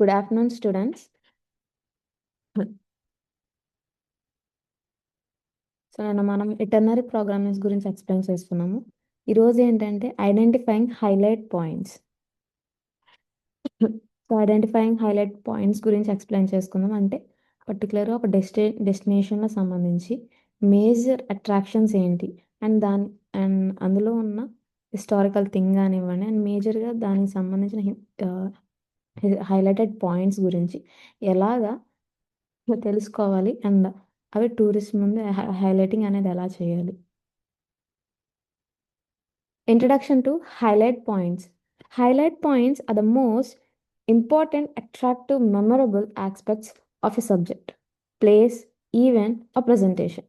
Good afternoon students. So మనం ఇటర్నరీ programmings గురించి explain చేస్తున్నాము. ఈరోజు ఏంటంటే identifying highlight points. So identifying highlight points గురించి ఎక్స్ప్లెయిన్ చేసుకుందాం. అంటే పర్టికులర్గా ఒక డెస్టినేషన్లో సంబంధించి మేజర్ అట్రాక్షన్స్ ఏంటి అండ్ అండ్ అందులో ఉన్న హిస్టారికల్ థింగ్ కానివ్వండి అండ్ మేజర్గా దానికి సంబంధించిన హైలైటెడ్ పాయింట్స్ గురించి ఎలాగా తెలుసుకోవాలి అండ్ అవి టూరిస్ట్ ముందు హైలైటింగ్ అనేది ఎలా చేయాలి. Introduction to highlight points. Highlight points are the most important, attractive, memorable aspects of a subject, place, event, or presentation.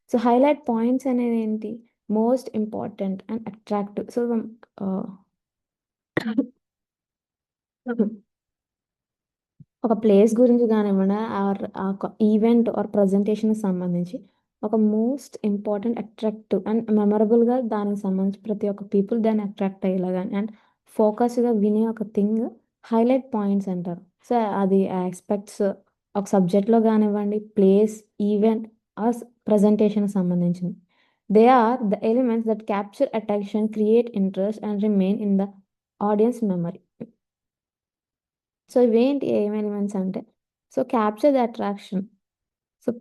So, highlight points అనేది ఏంటి? Most important and attractive. So, uh, ఒక place గురించి కానివ్వండి are event or ప్రజెంటేషన్కి సంబంధించి ఒక most important attractive and మెమరబుల్గా దానికి సంబంధించి ప్రతి ఒక్క పీపుల్ దాన్ని అట్రాక్ట్ అయ్యేలాగా అండ్ ఫోకస్గా వినే ఒక థింగ్ హైలైట్ పాయింట్స్ అంటారు. సో అది ఆస్పెక్ట్స్ ఒక సబ్జెక్ట్లో కానివ్వండి ప్లేస్ ఈవెంట్ ఆర్ ప్రజెంటేషన్కి సంబంధించింది. They are the elements that capture attention create interest and remain in the audience memory. So ఇవేంటి ఏం ఎలిమెంట్స్ అంటే so capture the attraction. So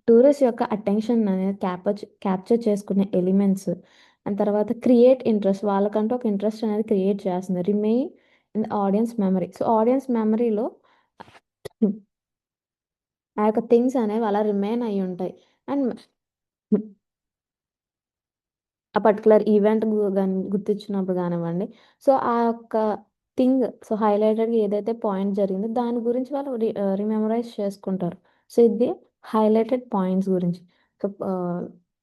tourist యొక్క అటెన్షన్ అనేది క్యాప్చర్ చేసుకునే ఎలిమెంట్స్ అండ్ తర్వాత క్రియేట్ ఇంట్రెస్ట్ వాళ్ళకంటూ ఒక ఇంట్రెస్ట్ అనేది క్రియేట్ చేస్తుంది. Remain in the audience memory. So audience మెమరీలో ఆ యొక్క థింగ్స్ అనేవి అలా రిమైన్ అయి ఉంటాయి అండ్ ఆ పర్టికులర్ ఈవెంట్ గుర్తించినప్పుడు కానివ్వండి. సో ఆ యొక్క థింగ్ సో హైలైటెడ్గా ఏదైతే పాయింట్ జరిగిందో దాని గురించి వాళ్ళు రిమెమరైజ్ చేసుకుంటారు. సో ఇది హైలైటెడ్ పాయింట్స్ గురించి. సో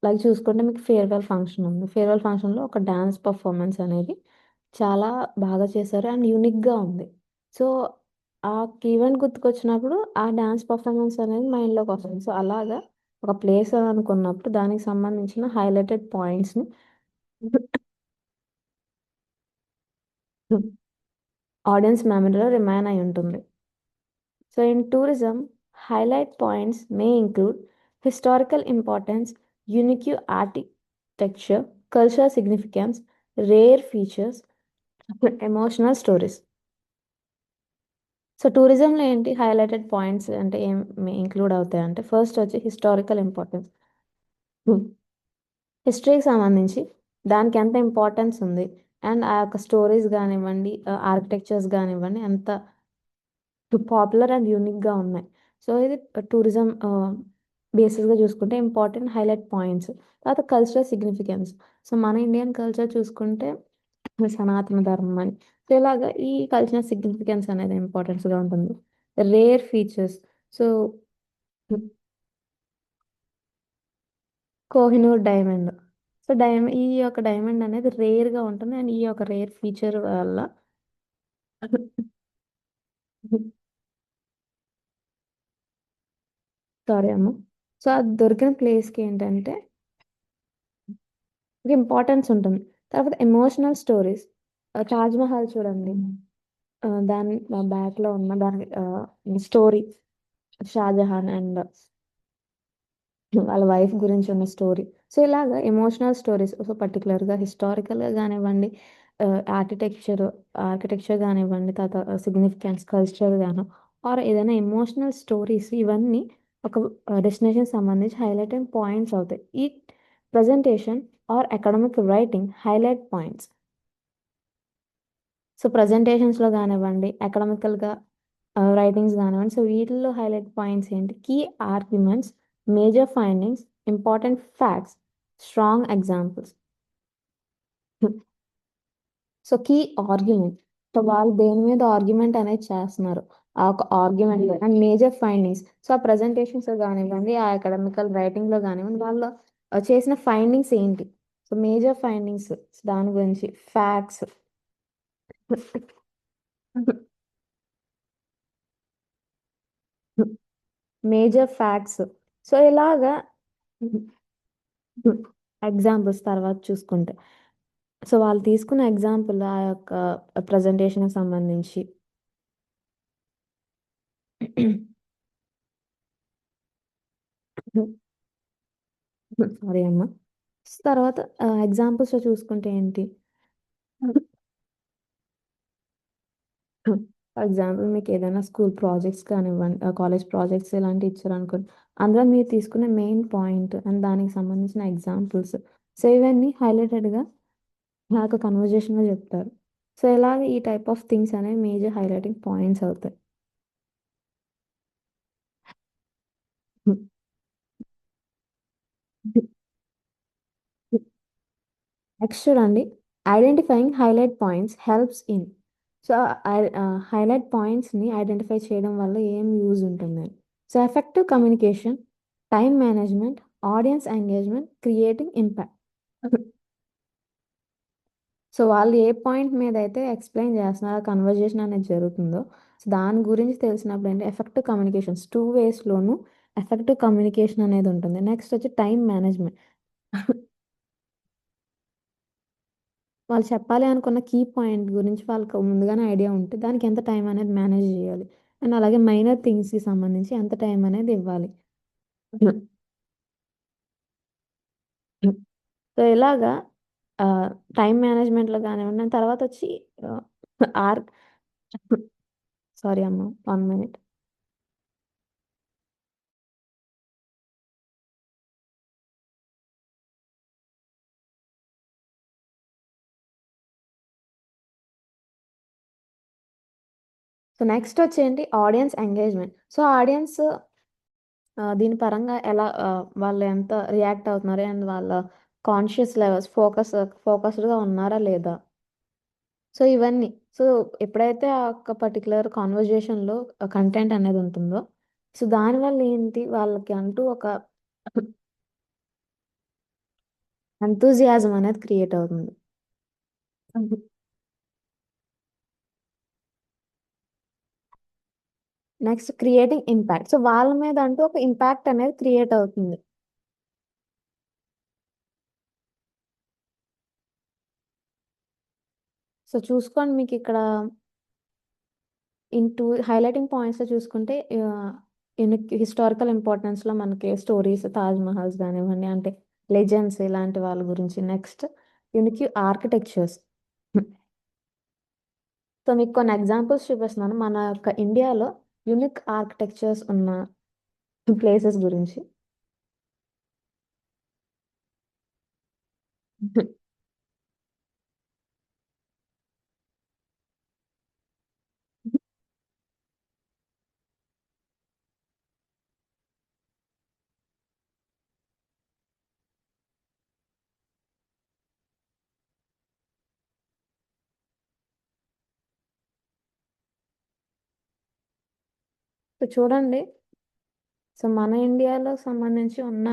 లైక్ చూసుకుంటే మీకు ఫేర్వెల్ ఫంక్షన్ ఉంది. ఫేర్వెల్ ఫంక్షన్లో ఒక డ్యాన్స్ పర్ఫార్మెన్స్ అనేది చాలా బాగా చేశారు అండ్ యూనిక్గా ఉంది. సో ఆ ఈవెంట్ గుర్తుకొచ్చినప్పుడు ఆ డ్యాన్స్ పర్ఫార్మెన్స్ అనేది మైండ్లోకి వస్తుంది. సో అలాగా ఒక ప్లేస్ అనుకున్నప్పుడు దానికి సంబంధించిన హైలైటెడ్ పాయింట్స్ని ఆడియన్స్ మెమరీలో రిమైన్ అయి ఉంటుంది. So in tourism highlight points may include historical importance, unique architecture, cultural significance, rare features, emotional stories. So టూరిజంలో ఏంటి హైలైటెడ్ పాయింట్స్ అంటే ఏం ఇంక్లూడ్ అవుతాయి అంటే ఫస్ట్ వచ్చి హిస్టారికల్ ఇంపార్టెన్స్. హిస్టరీకి సంబంధించి దానికి ఎంత ఇంపార్టెన్స్ ఉంది అండ్ ఆ యొక్క స్టోరీస్ కానివ్వండి ఆర్కిటెక్చర్స్ కానివ్వండి ఎంత పాపులర్ అండ్ యూనిక్గా ఉన్నాయి. సో ఇది టూరిజం బేసిస్గా చూసుకుంటే ఇంపార్టెంట్ హైలైట్ పాయింట్స్. తర్వాత కల్చరల్ సిగ్నిఫికెన్స్. సో మన ఇండియన్ కల్చర్ చూసుకుంటే సనాతన ధర్మం అని సో ఇలాగా ఈ కల్చరల్ సిగ్నిఫికెన్స్ అనేది ఇంపార్టెన్స్గా ఉంటుంది. Rare features. So Kohinoor diamond. So ఈ యొక్క డైమండ్ అనేది రేర్గా ఉంటుంది అండ్ ఈ యొక్క రేర్ ఫీచర్ వల్ల సారీ అమ్మ. సో అది దొరికిన ప్లేస్కి ఏంటంటే ఇంపార్టెన్స్ ఉంటుంది. తర్వాత ఎమోషనల్ స్టోరీస్. తాజ్మహల్ చూడండి. దాని బ్యాక్లో ఉన్న దాని స్టోరీ షాజహాన్ అండ్ వాళ్ళ వైఫ్ గురించి ఉన్న స్టోరీ. సో ఇలాగా ఎమోషనల్ స్టోరీస్ సో పర్టికులర్గా హిస్టారికల్గా కానివ్వండి ఆర్కిటెక్చర్ కానివ్వండి తర్వాత సిగ్నిఫికెన్స్ కల్చర్ గాను ఆర్ ఏదైనా ఎమోషనల్ స్టోరీస్ ఇవన్నీ ఒక డెస్టినేషన్ సంబంధించి హైలైటెడ్ పాయింట్స్ అవుతాయి. ఈ presentation or academic writing highlight points. So ప్రజెంటేషన్స్లో కానివ్వండి అకాడమికల్గా రైటింగ్స్ కానివ్వండి సో వీటిల్లో హైలైట్ పాయింట్స్ ఏంటి key arguments, major findings, important facts, strong examples. So key argument. So వాళ్ళు దేని మీద ఆర్గ్యుమెంట్ అనేది చేస్తున్నారు ఆ ఒక argument and major findings. So ఆ ప్రజెంటేషన్స్ కానివ్వండి ఆ అకాడమికల్ రైటింగ్లో కానివ్వండి వాళ్ళు చేసిన ఫైండింగ్స్ ఏంటి. సో మేజర్ ఫైండింగ్స్ దాని గురించి ఫ్యాక్ట్స్. Major facts. సో ఇలాగా ఎగ్జాంపుల్స్ తర్వాత చూసుకుంటే సో, వాళ్ళు తీసుకున్న ఎగ్జాంపుల్ ఆ యొక్క ప్రెజెంటేషన్‌కి సంబంధించి. సారీ అమ్మ. తర్వాత ఎగ్జాంపుల్స్‌లో చూసుకుంటే ఏంటి? ఫర్ ఎగ్జాంపుల్ మీకేదైనా స్కూల్ ప్రాజెక్ట్స్ కానివ్వండి, కాలేజ్ ప్రాజెక్ట్స్ ఇలాంటివి ఇచ్చారనుకోండి. అందులో మీరు తీసుకునే మెయిన్ పాయింట్ అండ్ దానికి సంబంధించిన ఎగ్జాంపుల్స్. సో, ఇవన్నీ హైలైటెడ్‌గా ఆ యొక్క కన్వర్జేషన్‌లో చెప్తారు. సో, ఇలాగ ఈ టైప్ ఆఫ్ థింగ్స్ అనేవి మేజర్ హైలైటింగ్ పాయింట్స్ అవుతాయి. నెక్స్ట్ చూడండి. Identifying highlight points helps in. So, highlight పాయింట్స్‌ని ఐడెంటిఫై చేయడం వల్ల ఏం యూజ్ ఉంటుందని. So, effective communication, time management, audience engagement, creating impact. So, వాళ్ళు ఏ పాయింట్ మీదైతే ఎక్స్‌ప్లెయిన్ చేస్తున్నారో, కన్వర్జేషన్ అనేది జరుగుతుందో, సో, దాని గురించి తెలిసినప్పుడు ఏంటి ఎఫెక్టివ్ కమ్యూనికేషన్స్ 2 వేస్‌లోనూ ఎఫెక్టివ్ కమ్యూనికేషన్ అనేది ఉంటుంది. నెక్స్ట్ వచ్చి టైమ్ మేనేజ్మెంట్. వాళ్ళు చెప్పాలి అనుకున్న కీ పాయింట్ గురించి వాళ్ళకి ముందుగానే ఐడియా ఉంటే, దానికి ఎంత టైం అనేది మేనేజ్ జేయాలి. అండ్ అలాగే మైనర్ థింగ్స్‌కి సంబంధించి ఎంత టైం అనేది ఇవ్వాలి. సో, ఇలాగా ఆహ్, టైమ్ మేనేజ్మెంట్‌లో గానివ్వండి, తర్వాతొచ్చి ఆహ్, ఆర్ సారీ అమ్మ. 1 మినిట్. సో, నెక్స్ట్ వచ్చేంటి ఆడియన్స్ ఎంగేజ్‌మెంట్. సో, ఆడియన్స్ దీని పరంగా ఎలా వాళ్ళు ఎంత రియాక్ట్ అవుతున్నారు అండ్ వాళ్ళ కాన్షియస్ లెవెల్స్ ఫోకస్డ్‌గా ఉన్నారా లేదా? సో, ఇవన్నీ. సో, ఎప్పుడైతే ఆ ఒక్క పర్టిక్యులర్ కాన్వర్జేషన్‌లో కంటెంట్ అనేది ఉంటుందో, సో, దానివల్ల ఏంటి వాళ్ళకి అంటూ ఒక ఎంతూసియాజం అనేది క్రియేట్ అవుతుంది. Next creating impact. సో, వాళ్ళ మీద అంటూ ఒక ఇంపాక్ట్ అనేది క్రియేట్ అవుతుంది. సో, చూసుకోండి మీకిక్కడ హైలైటింగ్ పాయింట్స్‌లో చూసుకుంటే హిస్టారికల్ ఇంపార్టెన్స్‌లో మనకి స్టోరీస్ 'తాజ్ మహల్స్' గానివ్వండి, అంటే లెజెండ్స్ ఇలాంటి వాళ్ళ గురించి. Next unique architectures. సో, మీకు కొన్ని ఎగ్జాంపుల్స్ చూపిస్తున్నాను. మన యొక్క ఇండియాలో యూనిక్ ఆర్కిటెక్చర్స్ ఉన్న ప్లేసెస్ గురించి. సో, చూడండి. సో, మన ఇండియాలో సంబంధించి ఉన్న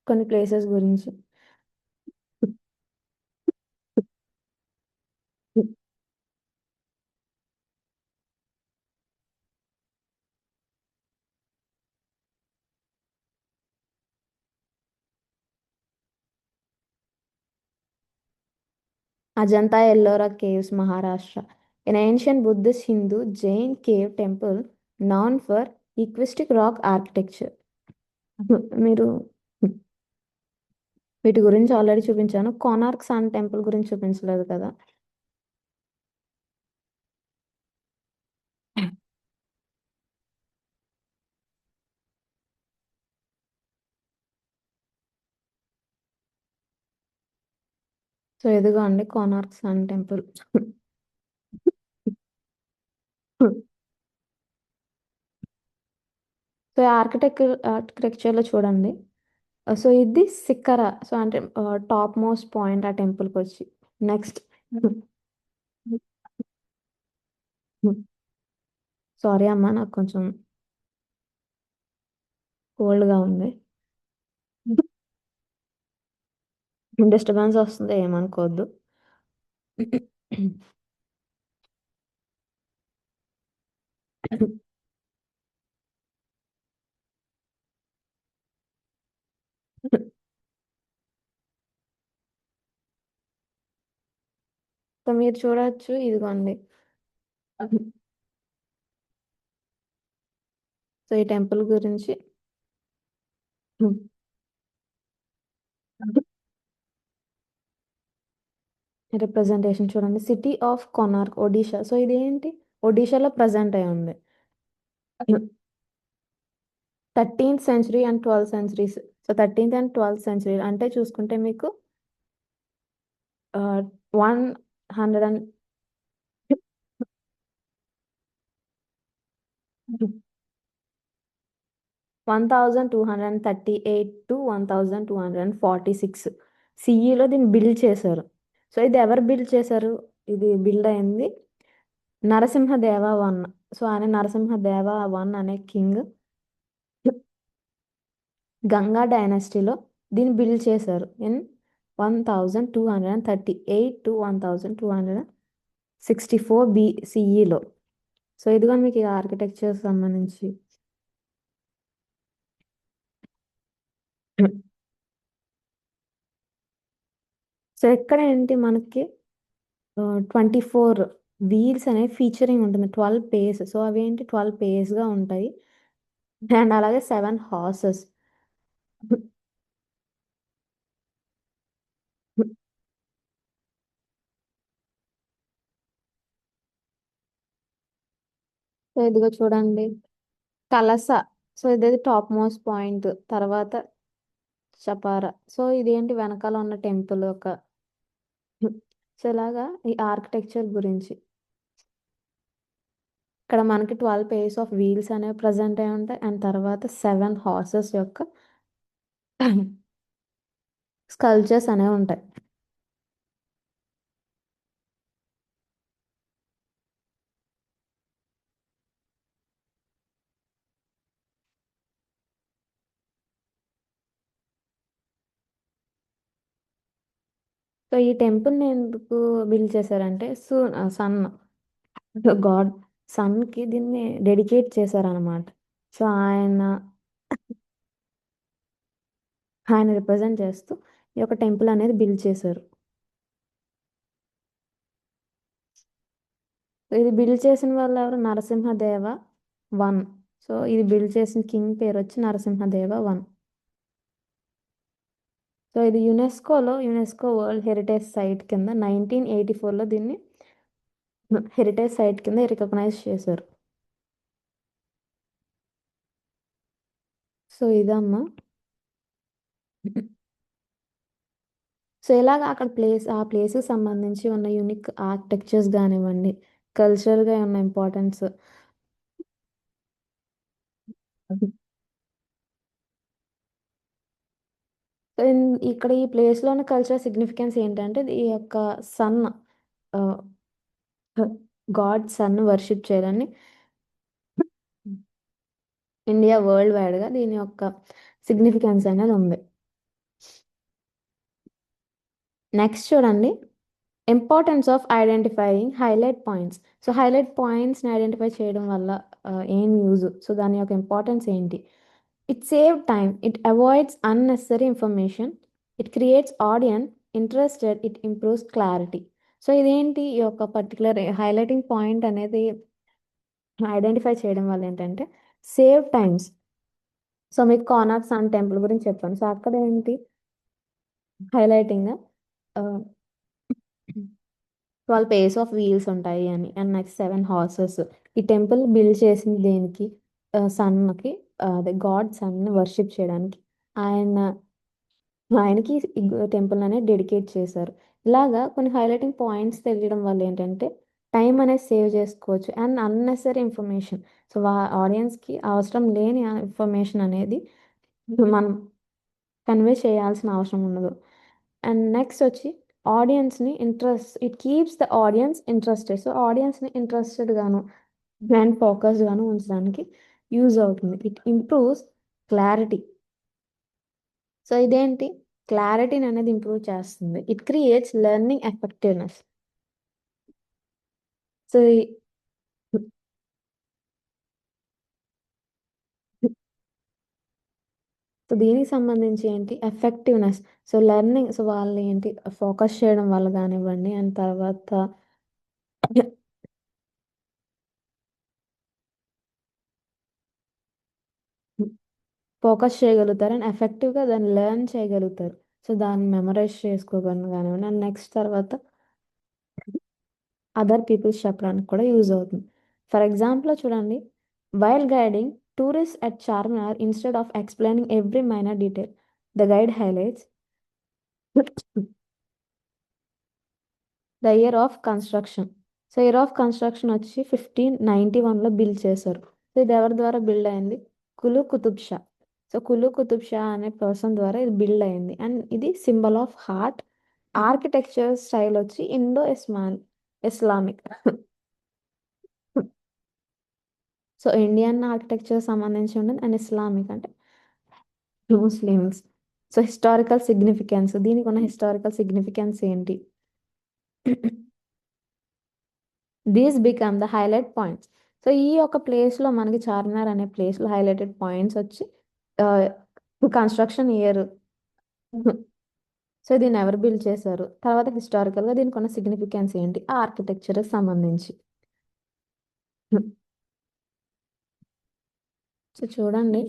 కొన్ని ప్లేసెస్ గురించి. Ajanta Ellora caves, Maharashtra. An ancient Buddhist Hindu Jain cave temple known for equistic rock architecture. మీరు వీటి గురించి ఆల్రెడీ చూపించాను. కోనార్క్ సన్ టెంపుల్ గురించి చూపించలేదు కదా! సో, ఇదిగోండి కోనార్క్ సన్ టెంపుల్. సో, ఆర్కిటెక్చర్‌లో చూడండి. సో, ఇది సిక్కర. సో, అంటే టాప్ మోస్ట్ పాయింట్ ఆ టెంపుల్‌కొచ్చి. నెక్స్ట్. సారీ అమ్మా! నాకు కొంచెం కోల్డ్‌గా ఉంది. డిస్టర్బెన్స్ వస్తుంది ఏమనుకోవద్దు. సో మీరు చూడొచ్చు ఇదిగోండి. సో ఈ టెంపుల్ గురించి రిప్రజెంటేషన్ చూడండి. City of Konark Odisha. So ఇదేంటి, ఒడిషాలో ప్రజెంట్ అయి ఉంది. 13th century and 12th centuries. So 13th and 12th century అంటే చూసుకుంటే మీకు 100 అండ్ 1238 to 1246 సిఈలో దీన్ని బిల్డ్ చేశారు. సో ఇది ఎవరు బిల్డ్ చేశారు, ఇది బిల్డ్ అయింది నరసింహదేవ వన్. సో ఆయన నరసింహదేవ వన్ అనే కింగ్ గంగా డైనస్టీలో దీన్ని బిల్డ్ చేశారు ఇన్ 1238 to 1264 సిఈలో. సో ఇదిగో మీకు ఆర్కిటెక్చర్ సంబంధించి. సో ఇక్కడ ఏంటి మనకి 24 వీల్స్ అనే ఫీచరింగ్ ఉంటుంది, 12 పేస్. సో అవి ఏంటి 12 పేస్గా ఉంటాయి. అండ్ అలాగే 7 హార్సెస్. సో ఇదిగో చూడండి కలస. సో ఇది టాప్ మోస్ట్ పాయింట్, తర్వాత చపారా. సో ఇదేంటి వెనకాల ఉన్న టెంపుల్ ఒక. సో ఇలాగా ఈ ఆర్కిటెక్చర్ గురించి. ఇక్కడ మనకి 12 pairs of wheels అనేవి ప్రజెంట్ అయి ఉంటాయి. అండ్ తర్వాత 7 హార్సెస్ యొక్క స్కల్చర్స్ అనేవి ఉంటాయి. సో ఈ టెంపుల్ని ఎందుకు బిల్డ్ చేశారంటే సన్, గాడ్ సన్కి దీన్ని డెడికేట్ చేశారనమాట. సో ఆయన ఆయన రిప్రజెంట్ చేస్తూ ఈ యొక్క టెంపుల్ అనేది బిల్డ్ చేశారు. సో ఇది బిల్డ్ చేసిన వాళ్ళు ఎవరు, నరసింహదేవ వన్. సో ఇది బిల్డ్ చేసిన కింగ్ పేరు వచ్చి నరసింహదేవ వన్. సో ఇది యునెస్కో వరల్డ్ హెరిటేజ్ సైట్ కింద 1984లో దీన్ని హెరిటేజ్ సైట్ కింద రికగ్నైజ్ చేశారు. సో ఇదమ్మా. సో ఇలాగ అక్కడ ఆ ప్లేస్కి సంబంధించి ఉన్న యూనిక్ ఆర్కిటెక్చర్స్ కానివ్వండి, కల్చరల్గా ఉన్న ఇంపార్టెన్స్. సో ఇక్కడ ఈ ప్లేస్లో ఉన్న కల్చరల్ సిగ్నిఫికెన్స్ ఏంటంటే ఈ యొక్క సన్, గాడ్ సన్ వర్షిప్ చేయాలని ఇండియా వరల్డ్ వైడ్గా దీని యొక్క సిగ్నిఫికెన్స్ అనేది ఉంది. నెక్స్ట్ చూడండి, importance of identifying highlight points. So highlight పాయింట్స్ని ఐడెంటిఫై చేయడం వల్ల ఏం యూజ్, సో దాని యొక్క ఇంపార్టెన్స్ ఏంటి. It save time, it avoids unnecessary information, it creates audience interested, it improves clarity. So ఇదేంటి, ఈ యొక్క పర్టికులర్ హైలైటింగ్ పాయింట్ అనేది ఐడెంటిఫై చేయడం వల్ల ఏంటంటే సేవ్ టైమ్స్. సో మీకు కోనార్క్ సన్ టెంపుల్ గురించి చెప్పాను. సో అక్కడ ఏంటి హైలైటింగ్ 12 pairs of wheels ఉంటాయి అని, అండ్ నెక్స్ట్ 7 హార్సెస్. ఈ టెంపుల్ బిల్డ్ చేసింది దేనికి, సన్కి, అదే గాడ్ సన్ని వర్షిప్ చేయడానికి. ఆయన ఆయనకి ఈ టెంపుల్ అనేది డెడికేట్ చేశారు. ఇలాగా కొన్ని హైలైటింగ్ పాయింట్స్ తెలియడం వల్ల ఏంటంటే టైం అనేది సేవ్ చేసుకోవచ్చు అండ్ అన్నెసరీ ఇన్ఫర్మేషన్. సో ఆడియన్స్కి అవసరం లేని ఇన్ఫర్మేషన్ అనేది మనం కన్వే చేయాల్సిన అవసరం ఉండదు. అండ్ నెక్స్ట్ వచ్చి ఆడియన్స్ని interest, it keeps the audience interested. So ఆడియన్స్ని ఇంట్రెస్టెడ్ గాను అండ్ ఫోకస్డ్ గాను ఉంచడానికి యూజ్ అవుతుంది. It improves clarity. సో ఇదేంటి, క్లారిటీని అనేది ఇంప్రూవ్ చేస్తుంది. It creates learning effectiveness. So so దీనికి సంబంధించి ఏంటి ఎఫెక్టివ్నెస్. సో లెర్నింగ్, సో వాళ్ళు ఏంటి ఫోకస్ చేయడం వల్ల కానివ్వండి, అండ్ తర్వాత ఫోకస్ చేయగలుగుతారు అండ్ ఎఫెక్టివ్గా దాన్ని లెర్న్ చేయగలుగుతారు. సో దాన్ని మెమరైజ్ చేసుకోగలను కానివ్వండి, అండ్ నెక్స్ట్ తర్వాత అదర్ పీపుల్స్ చెప్పడానికి కూడా యూజ్ అవుతుంది. ఫర్ ఎగ్జాంపుల్ చూడండి, while guiding tourist at Charminar instead of explaining every minor detail, the guide highlights the year of construction. So year of construction వచ్చి 1591లో బిల్డ్ చేశారు. సో ఇది ఎవరి ద్వారా బిల్డ్ అయింది? కులు కుతుబ్ షా. సో కులు కుతుబ్ షా అనే పర్సన్ ద్వారా ఇది బిల్డ్ అయింది అండ్ ఇది symbol of heart. Architecture style వచ్చి Indo Islamic. So Indian architecture సంబంధించి ఉండదు అండ్ ఇస్లామిక్ అంటే ముస్లిమ్స్. సో హిస్టారికల్ సిగ్నిఫికెన్స్, దీనికి ఉన్న హిస్టారికల్ సిగ్నిఫికెన్స్ ఏంటి? These become the highlight points. So ఈ యొక్క ప్లేస్లో మనకి చార్మినార్ అనే ప్లేస్లో హైలైటెడ్ పాయింట్స్ వచ్చి కన్స్ట్రక్షన్ ఇయర్, సో దీన్ని ఎవరు బిల్డ్ చేశారు, తర్వాత హిస్టారికల్గా దీనికి ఉన్న సిగ్నిఫికెన్స్ ఏంటి, ఆ ఆర్కిటెక్చర్ సంబంధించి. సో చూడండి,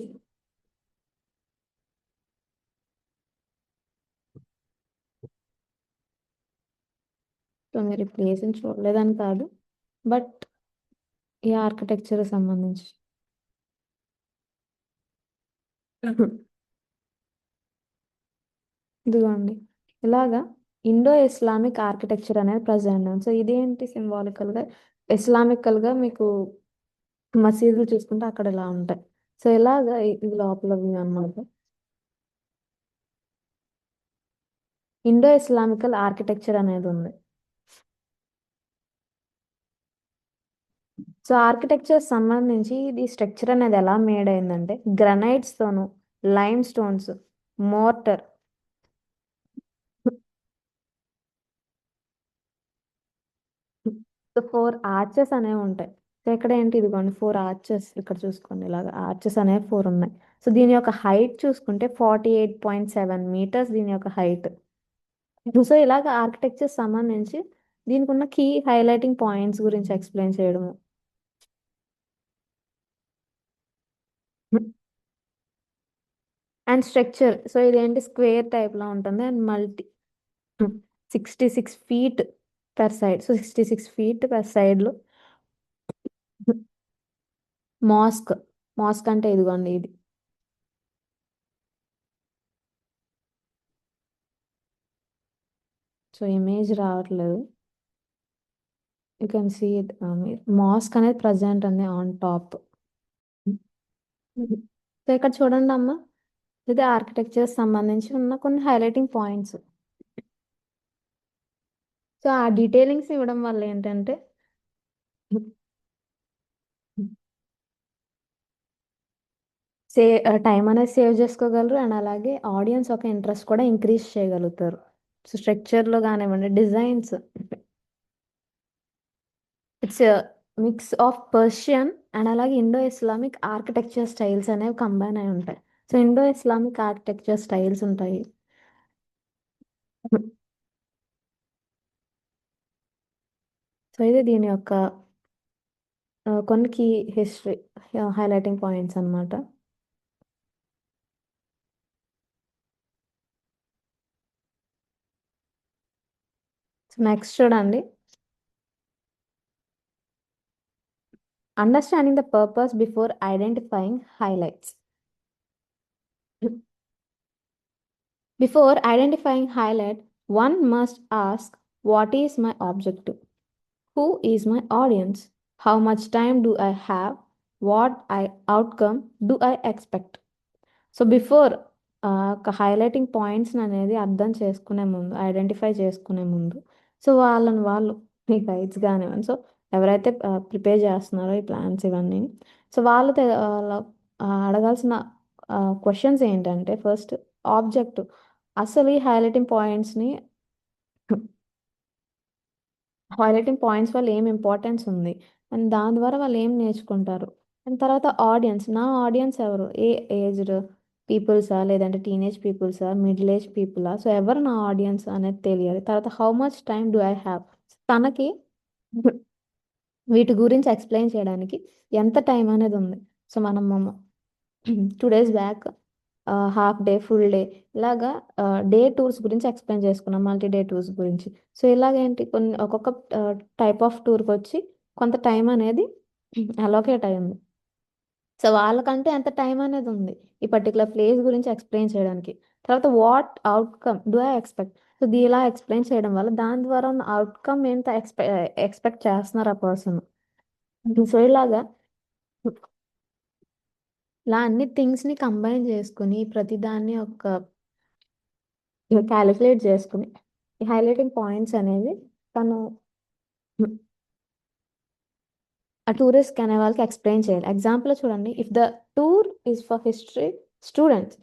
సో మీరు ఈ ప్లేస్ని చూడలేదని కాదు, బట్ ఈ ఆర్కిటెక్చర్ సంబంధించి. ఇదిగోండి, ఇలాగా ఇండో ఇస్లామిక్ ఆర్కిటెక్చర్ అనేది ప్రజెంట్. సో ఇదేంటి సింబాలికల్గా ఇస్లామికల్గా మీకు మసీదులు చూసుకుంటే అక్కడ ఇలా ఉంటాయి. సో ఇలాగా ఇది లోపల వ్యూ అన్నమాట. ఇండో ఇస్లామికల్ ఆర్కిటెక్చర్ అనేది ఉంది. సో ఆర్కిటెక్చర్ సంబంధించి ఇది స్ట్రక్చర్ అనేది ఎలా మేడ్ అయిందంటే గ్రనైట్స్ తోను, లైమ్ స్టోన్స్, మోర్టర్, సో 4 ఆర్చెస్ అనేవి ఉంటాయి. సో ఇక్కడ ఏంటి, ఇదిగోండి 4 ఆర్చెస్ ఇక్కడ చూసుకోండి, ఇలాగా ఆర్చెస్ అనేవి 4 ఉన్నాయి. సో దీని యొక్క హైట్ చూసుకుంటే 48.7 మీటర్స్ దీని యొక్క హైట్. సో ఇలాగ ఆర్కిటెక్చర్ సంబంధించి దీనికి ఉన్న కీ హైలైటింగ్ పాయింట్స్ గురించి ఎక్స్ప్లెయిన్ చేయడము. అండ్ స్ట్రక్చర్, సో ఇదేంటి స్క్వేర్ టైప్లో ఉంటుంది and 66 feet per side. So 66 feet per సైడ్లో మాస్క్. మాస్క్ అంటే ఇదిగోండి ఇది. సో ఇమేజ్ రావట్లేదు, you can see it. Mosque అనేది ప్రజెంట్ ఉంది ఆన్ టాప్. సో ఇక్కడ చూడండి అమ్మ, ఇది ఆర్కిటెక్చర్ సంబంధించి ఉన్న కొన్ని హైలైటింగ్ పాయింట్స్. సో ఆ డీటెయిలింగ్స్ ఇవ్వడం వల్ల ఏంటంటే టైం అనేది సేవ్ చేసుకోగలరు అండ్ అలాగే ఆడియన్స్ ఒక ఇంట్రెస్ట్ కూడా ఇంక్రీజ్ చేయగలుగుతారు. సో స్ట్రక్చర్లో కానివ్వండి, designs, it's mix of Persian and అలాగే ఇండో ఇస్లామిక్ ఆర్కిటెక్చర్ స్టైల్స్ అనేవి కంబైన్ అయి ఉంటాయి. So Indo Islamic architecture styles ఉంటాయి. సో ఇది దీని యొక్క కొన్ని కీ హిస్టరీ హైలైటింగ్ పాయింట్స్ అన్నమాట. సో నెక్స్ట్ చూడండి, understanding the purpose before identifying highlights. Before identifying highlight, one must ask, what is my objective? Who is my audience? How much time do I have? What outcome do I expect? So before ఒక highlighting points అనేది అర్థం చేసుకునే ముందు, identify చేసుకునే ముందు, so వాళ్ళని వాళ్ళు మీ guides కానివ్వండి, సో ఎవరైతే ప్రిపేర్ చేస్తున్నారో ఈ ప్లాన్స్ ఇవన్నీ, సో వాళ్ళు అడగాల్సిన క్వశ్చన్స్ ఏంటంటే ఫస్ట్ ఆబ్జెక్టివ్. అసలు ఈ హైలైటింగ్ పాయింట్స్ వల్ల ఏం ఇంపార్టెన్స్ ఉంది అండ్ దాని ద్వారా వాళ్ళు ఏం నేర్చుకుంటారు. అండ్ తర్వాత ఆడియన్స్, నా ఆడియన్స్ ఎవరు, ఏ ఏజ్డ్ పీపుల్సా లేదంటే టీనేజ్ పీపుల్సా మిడిల్ ఏజ్ పీపులా సో ఎవరు నా ఆడియన్స్ అనేది తెలియాలి. తర్వాత how much time do I have, తనకి వీటి గురించి ఎక్స్ప్లెయిన్ చేయడానికి ఎంత టైం అనేది ఉంది. సో మనం 2 days back half day full day ఇలాగా డే టూర్స్ గురించి ఎక్స్ప్లెయిన్ చేసుకున్నాం, మల్టీ డే టూర్స్ గురించి. సో ఇలాగేంటి కొన్ని ఒక్కొక్క టైప్ ఆఫ్ టూర్కి వచ్చి కొంత టైం అనేది అలోకేట్ అయింది. సో వాళ్ళకంటే ఎంత టైం అనేది ఉంది ఈ పర్టికులర్ ప్లేస్ గురించి ఎక్స్ప్లెయిన్ చేయడానికి. తర్వాత what outcome do I expect, so ఇలా ఎక్స్ప్లెయిన్ చేయడం వల్ల దాని ద్వారా ఉన్న అవుట్కమ్ ఏంత ఎక్స్పెక్ట్ చేస్తున్నారు ఆ పర్సన్. సో ఇలాగా ఇలా అన్ని థింగ్స్ని కంబైన్ చేసుకుని ప్రతిదాన్ని ఒక క్యాలిక్యులేట్ చేసుకుని ఈ హైలైటింగ్ పాయింట్స్ అనేవి తను ఆ టూరిస్ట్ అనే వాళ్ళకి ఎక్స్ప్లెయిన్ చేయాలి. ఎగ్జాంపుల్ చూడండి, if the tour is for history students,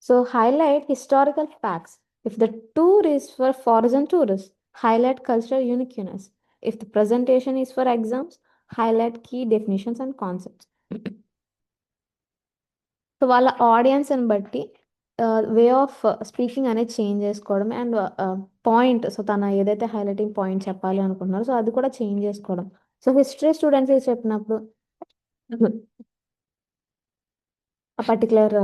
so highlight historical facts. If the tour is for foreign tourist, highlight cultural uniqueness. If the presentation is for exams, highlight key definitions and concepts. So వాళ్ళ ఆడియన్స్ని బట్టి way of speaking అనేది change చేసుకోవడం and point, so తన ఏదైతే highlighting point చెప్పాలి అనుకుంటున్నారో so అది కూడా చేంజ్ చేసుకోవడం. సో హిస్టరీ స్టూడెంట్స్ చెప్పినప్పుడు ఆ పర్టికులర్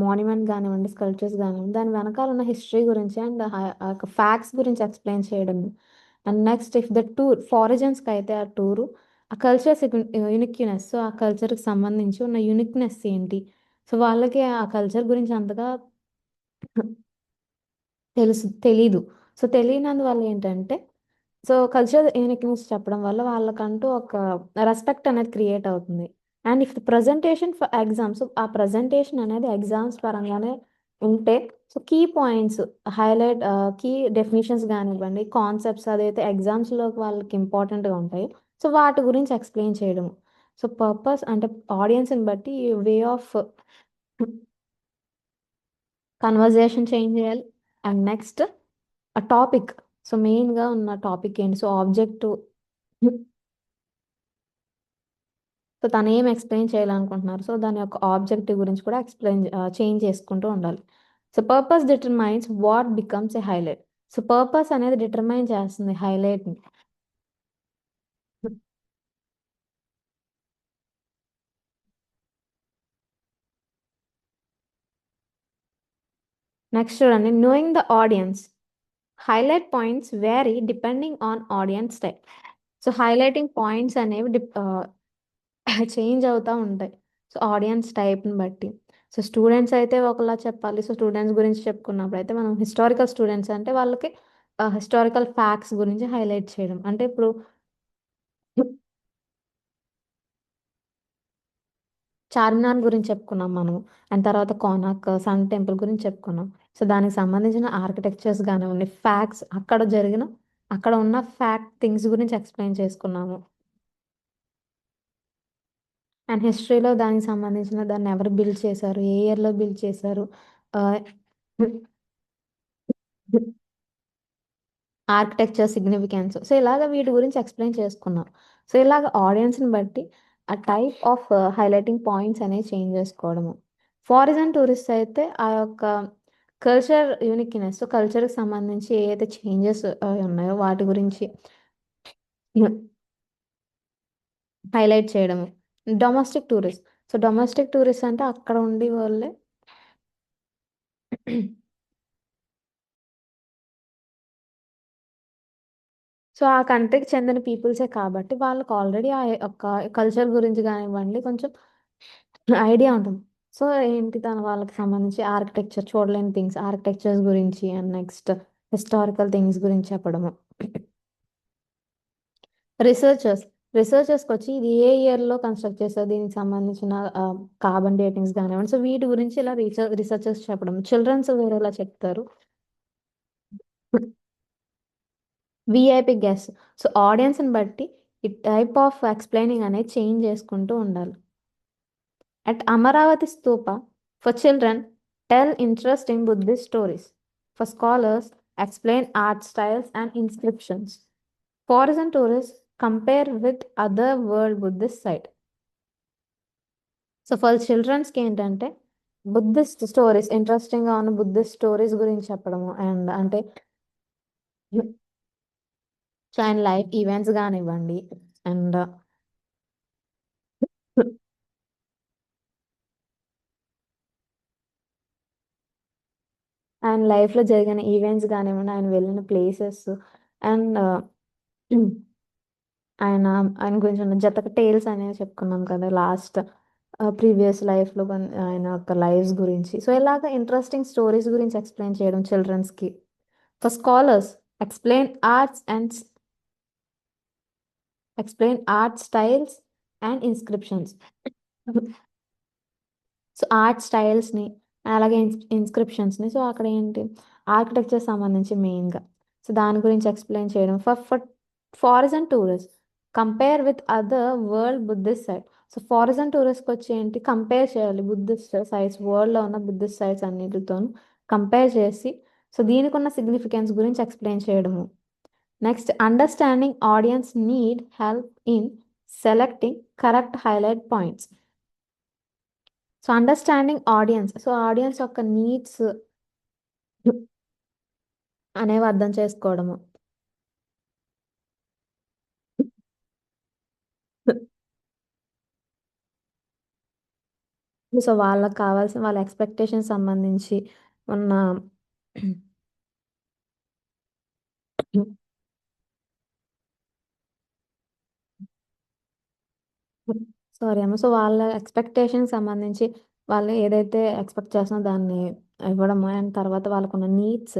మాన్యుమెంట్ కానివ్వండి, స్కల్ప్చర్స్ కానివ్వండి, దాని వెనకాల ఉన్న హిస్టరీ గురించి అండ్ ఫ్యాక్ట్స్ గురించి ఎక్స్ప్లెయిన్ చేయడం. And next if the tour ఫారిజన్స్కి అయితే ఆ టూరు ఆ కల్చర్స్ యునిక్నెస్, సో ఆ కల్చర్కి సంబంధించి ఉన్న యునిక్నెస్ ఏంటి, సో వాళ్ళకి ఆ కల్చర్ గురించి అంతగా తెలీదు. సో తెలియనందువల్ల ఏంటంటే, సో కల్చరల్ యూనిక్నెస్ చెప్పడం వల్ల వాళ్ళకంటూ ఒక రెస్పెక్ట్ అనేది క్రియేట్ అవుతుంది. And if the presentation for exams, ఆ ప్రజెంటేషన్ అనేది ఎగ్జామ్స్ పరంగానే ఉంటే so key points highlight, key definitions కానివ్వండి, కాన్సెప్ట్స్ అదైతే ఎగ్జామ్స్లో వాళ్ళకి ఇంపార్టెంట్గా ఉంటాయి సో వాటి గురించి ఎక్స్ప్లెయిన్ చేయడం. సో పర్పస్ అంటే ఆడియన్స్ని బట్టి వే ఆఫ్ కన్వర్జేషన్ చేంజ్ చేయాలి. అండ్ నెక్స్ట్ ఆ టాపిక్, సో మెయిన్గా ఉన్న టాపిక్ ఏంటి, సో ఆబ్జెక్టివ్, సో తను ఏం ఎక్స్ప్లెయిన్ చేయాలనుకుంటున్నారు సో దాని యొక్క ఆబ్జెక్టివ్ గురించి కూడా చేంజ్ చేసుకుంటూ ఉండాలి. So purpose determines what becomes a highlight, so purpose అనేది డిటర్మైన్ చేస్తుంది హైలైట్ని. నెక్స్ట్ చూడండి, knowing the audience, highlight points vary depending on audience type. So highlighting points అనేవి చేంజ్ అవుతూ ఉంటాయి సో ఆడియన్స్ టైప్ని బట్టి. సో స్టూడెంట్స్ అయితే ఒకలా చెప్పాలి, సో స్టూడెంట్స్ గురించి చెప్పుకున్నప్పుడు అయితే మనం హిస్టారికల్ స్టూడెంట్స్ అంటే వాళ్ళకి హిస్టారికల్ ఫ్యాక్ట్స్ గురించి హైలైట్ చేయడం. అంటే ఇప్పుడు చార్మినార్ గురించి చెప్పుకున్నాం మనం, అండ్ తర్వాత కోనార్క్ సన్ టెంపుల్ గురించి చెప్పుకున్నాం. సో దానికి సంబంధించిన ఆర్కిటెక్చర్స్ కానివ్వండి, ఫ్యాక్ట్స్ అక్కడ ఉన్న ఫ్యాక్ట్ థింగ్స్ గురించి ఎక్స్ప్లెయిన్ చేసుకున్నాము. అండ్ హిస్టరీలో దానికి సంబంధించిన దాన్ని ఎవరు బిల్డ్ చేశారు, ఏ ఇయర్లో బిల్డ్ చేశారు, ఆర్కిటెక్చర్ సిగ్నిఫికెన్స్, సో ఇలాగ వీటి గురించి ఎక్స్ప్లెయిన్ చేసుకున్నాం. సో ఇలాగ ఆడియన్స్ని బట్టి ఆ టైప్ ఆఫ్ హైలైటింగ్ పాయింట్స్ అనేవి చేంజ్ చేసుకోవడము. ఫారిన్ టూరిస్ట్ అయితే ఆ యొక్క కల్చర్ యూనిక్నెస్, సో కల్చర్కి సంబంధించి ఏ అయితే చేంజెస్ ఉన్నాయో వాటి గురించి హైలైట్ చేయడము. Domestic tourist, so domestic tourist అంటే అక్కడ ఉండి వాళ్ళే సో ఆ కంట్రీకి చెందిన పీపుల్సే కాబట్టి వాళ్ళకి ఆల్రెడీ ఆ యొక్క కల్చర్ గురించి కానివ్వండి కొంచెం ఐడియా ఉంటుంది. సో ఏంటి తన వాళ్ళకి సంబంధించి ఆర్కిటెక్చర్ చూడలేని థింగ్స్ ఆర్కిటెక్చర్స్ గురించి అండ్ నెక్స్ట్ హిస్టారికల్ థింగ్స్ గురించి చెప్పడము. రిసర్చర్స్ రిసర్చర్స్కి వచ్చి ఇది ఏ ఇయర్లో కన్స్ట్రక్ట్ చేస్తారు, దీనికి సంబంధించిన కార్బన్ డేటింగ్స్ కానివ్వండి, సో వీటి గురించి ఇలా రీసెర్చర్స్ చెప్పడం. చిల్డ్రన్స్ వేరేలా చెప్తారు. విఐపి గెస్ట్, సో ఆడియన్స్ని బట్టి ఈ టైప్ ఆఫ్ ఎక్స్ప్లెయినింగ్ అనేది చేంజ్ చేసుకుంటూ ఉండాలి. At Amaravati stupa, for children tell interesting Buddhist stories, for scholars explain art styles and inscriptions, foreign tourist compare with other world Buddhist site. So for చిల్డ్రన్స్కి ఏంటంటే Buddhist stories interesting గా ఉన్న Buddhist stories గురించి చెప్పడము and అంటే so ఆయన life events కానివ్వండి and ఆయన లైఫ్ లో జరిగిన ఈవెంట్స్ కానివ్వండి ఆయన వెళ్ళిన ప్లేసెస్ అండ్ ఆయన ఆయన గురించి ఉన్న జతక టేల్స్ అనేవి చెప్పుకున్నాం కదా లాస్ట్ ప్రీవియస్ లైఫ్ లో ఆయన యొక్క లైఫ్స్ గురించి సో ఇలాగ ఇంట్రెస్టింగ్ స్టోరీస్ గురించి ఎక్స్ప్లెయిన్ చేయడం చిల్డ్రన్స్ కి for scholars explain arts and explain art styles and inscriptions so art స్టైల్స్ని అలాగే ఇన్స్క్రిప్షన్స్ని సో అక్కడ ఏంటి ఆర్కిటెక్చర్ సంబంధించి మెయిన్గా సో దాని గురించి ఎక్స్ప్లెయిన్ చేయడం for foreign and tourist compare with other world Buddhist site so foreign and టూరిస్ట్కి వచ్చి ఏంటి కంపేర్ చేయాలి బుద్ధిస్ట్ సైట్స్ వరల్డ్లో ఉన్న బుద్ధిస్ట్ సైట్స్ అన్నిటితో కంపేర్ చేసి సో దీనికి ఉన్న సిగ్నిఫికెన్స్ గురించి ఎక్స్ప్లెయిన్ చేయడము next understanding audience need help in selecting correct highlight points so understanding audience so audience యొక్క నీడ్స్ అనేవి అర్థం చేసుకోవడము సో వాళ్ళకి కావాల్సిన వాళ్ళ ఎక్స్పెక్టేషన్ సంబంధించి ఉన్న సారీ అమ్మ సో వాళ్ళ ఎక్స్పెక్టేషన్ సంబంధించి వాళ్ళు ఏదైతే ఎక్స్పెక్ట్ చేస్తున్నారో దాన్ని ఇవ్వడము అండ్ తర్వాత వాళ్ళకున్న నీడ్స్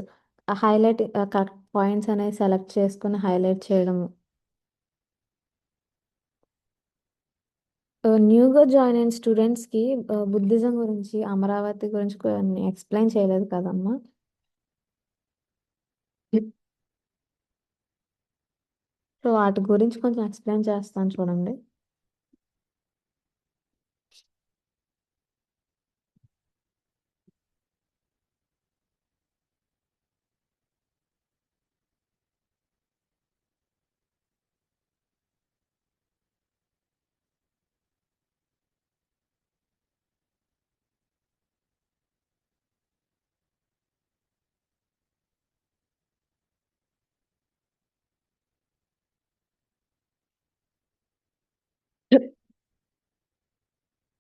హైలైట్ కరెక్ట్ పాయింట్స్ అనేవి సెలెక్ట్ చేసుకుని హైలైట్ చేయడము న్యూగా జాయిన్ అయిన స్టూడెంట్స్కి బుద్ధిజం గురించి అమరావతి గురించి కొన్ని ఎక్స్ప్లెయిన్ చేయలేదు కదమ్మా సో వాటి గురించి కొంచెం ఎక్స్ప్లెయిన్ చేస్తాను చూడండి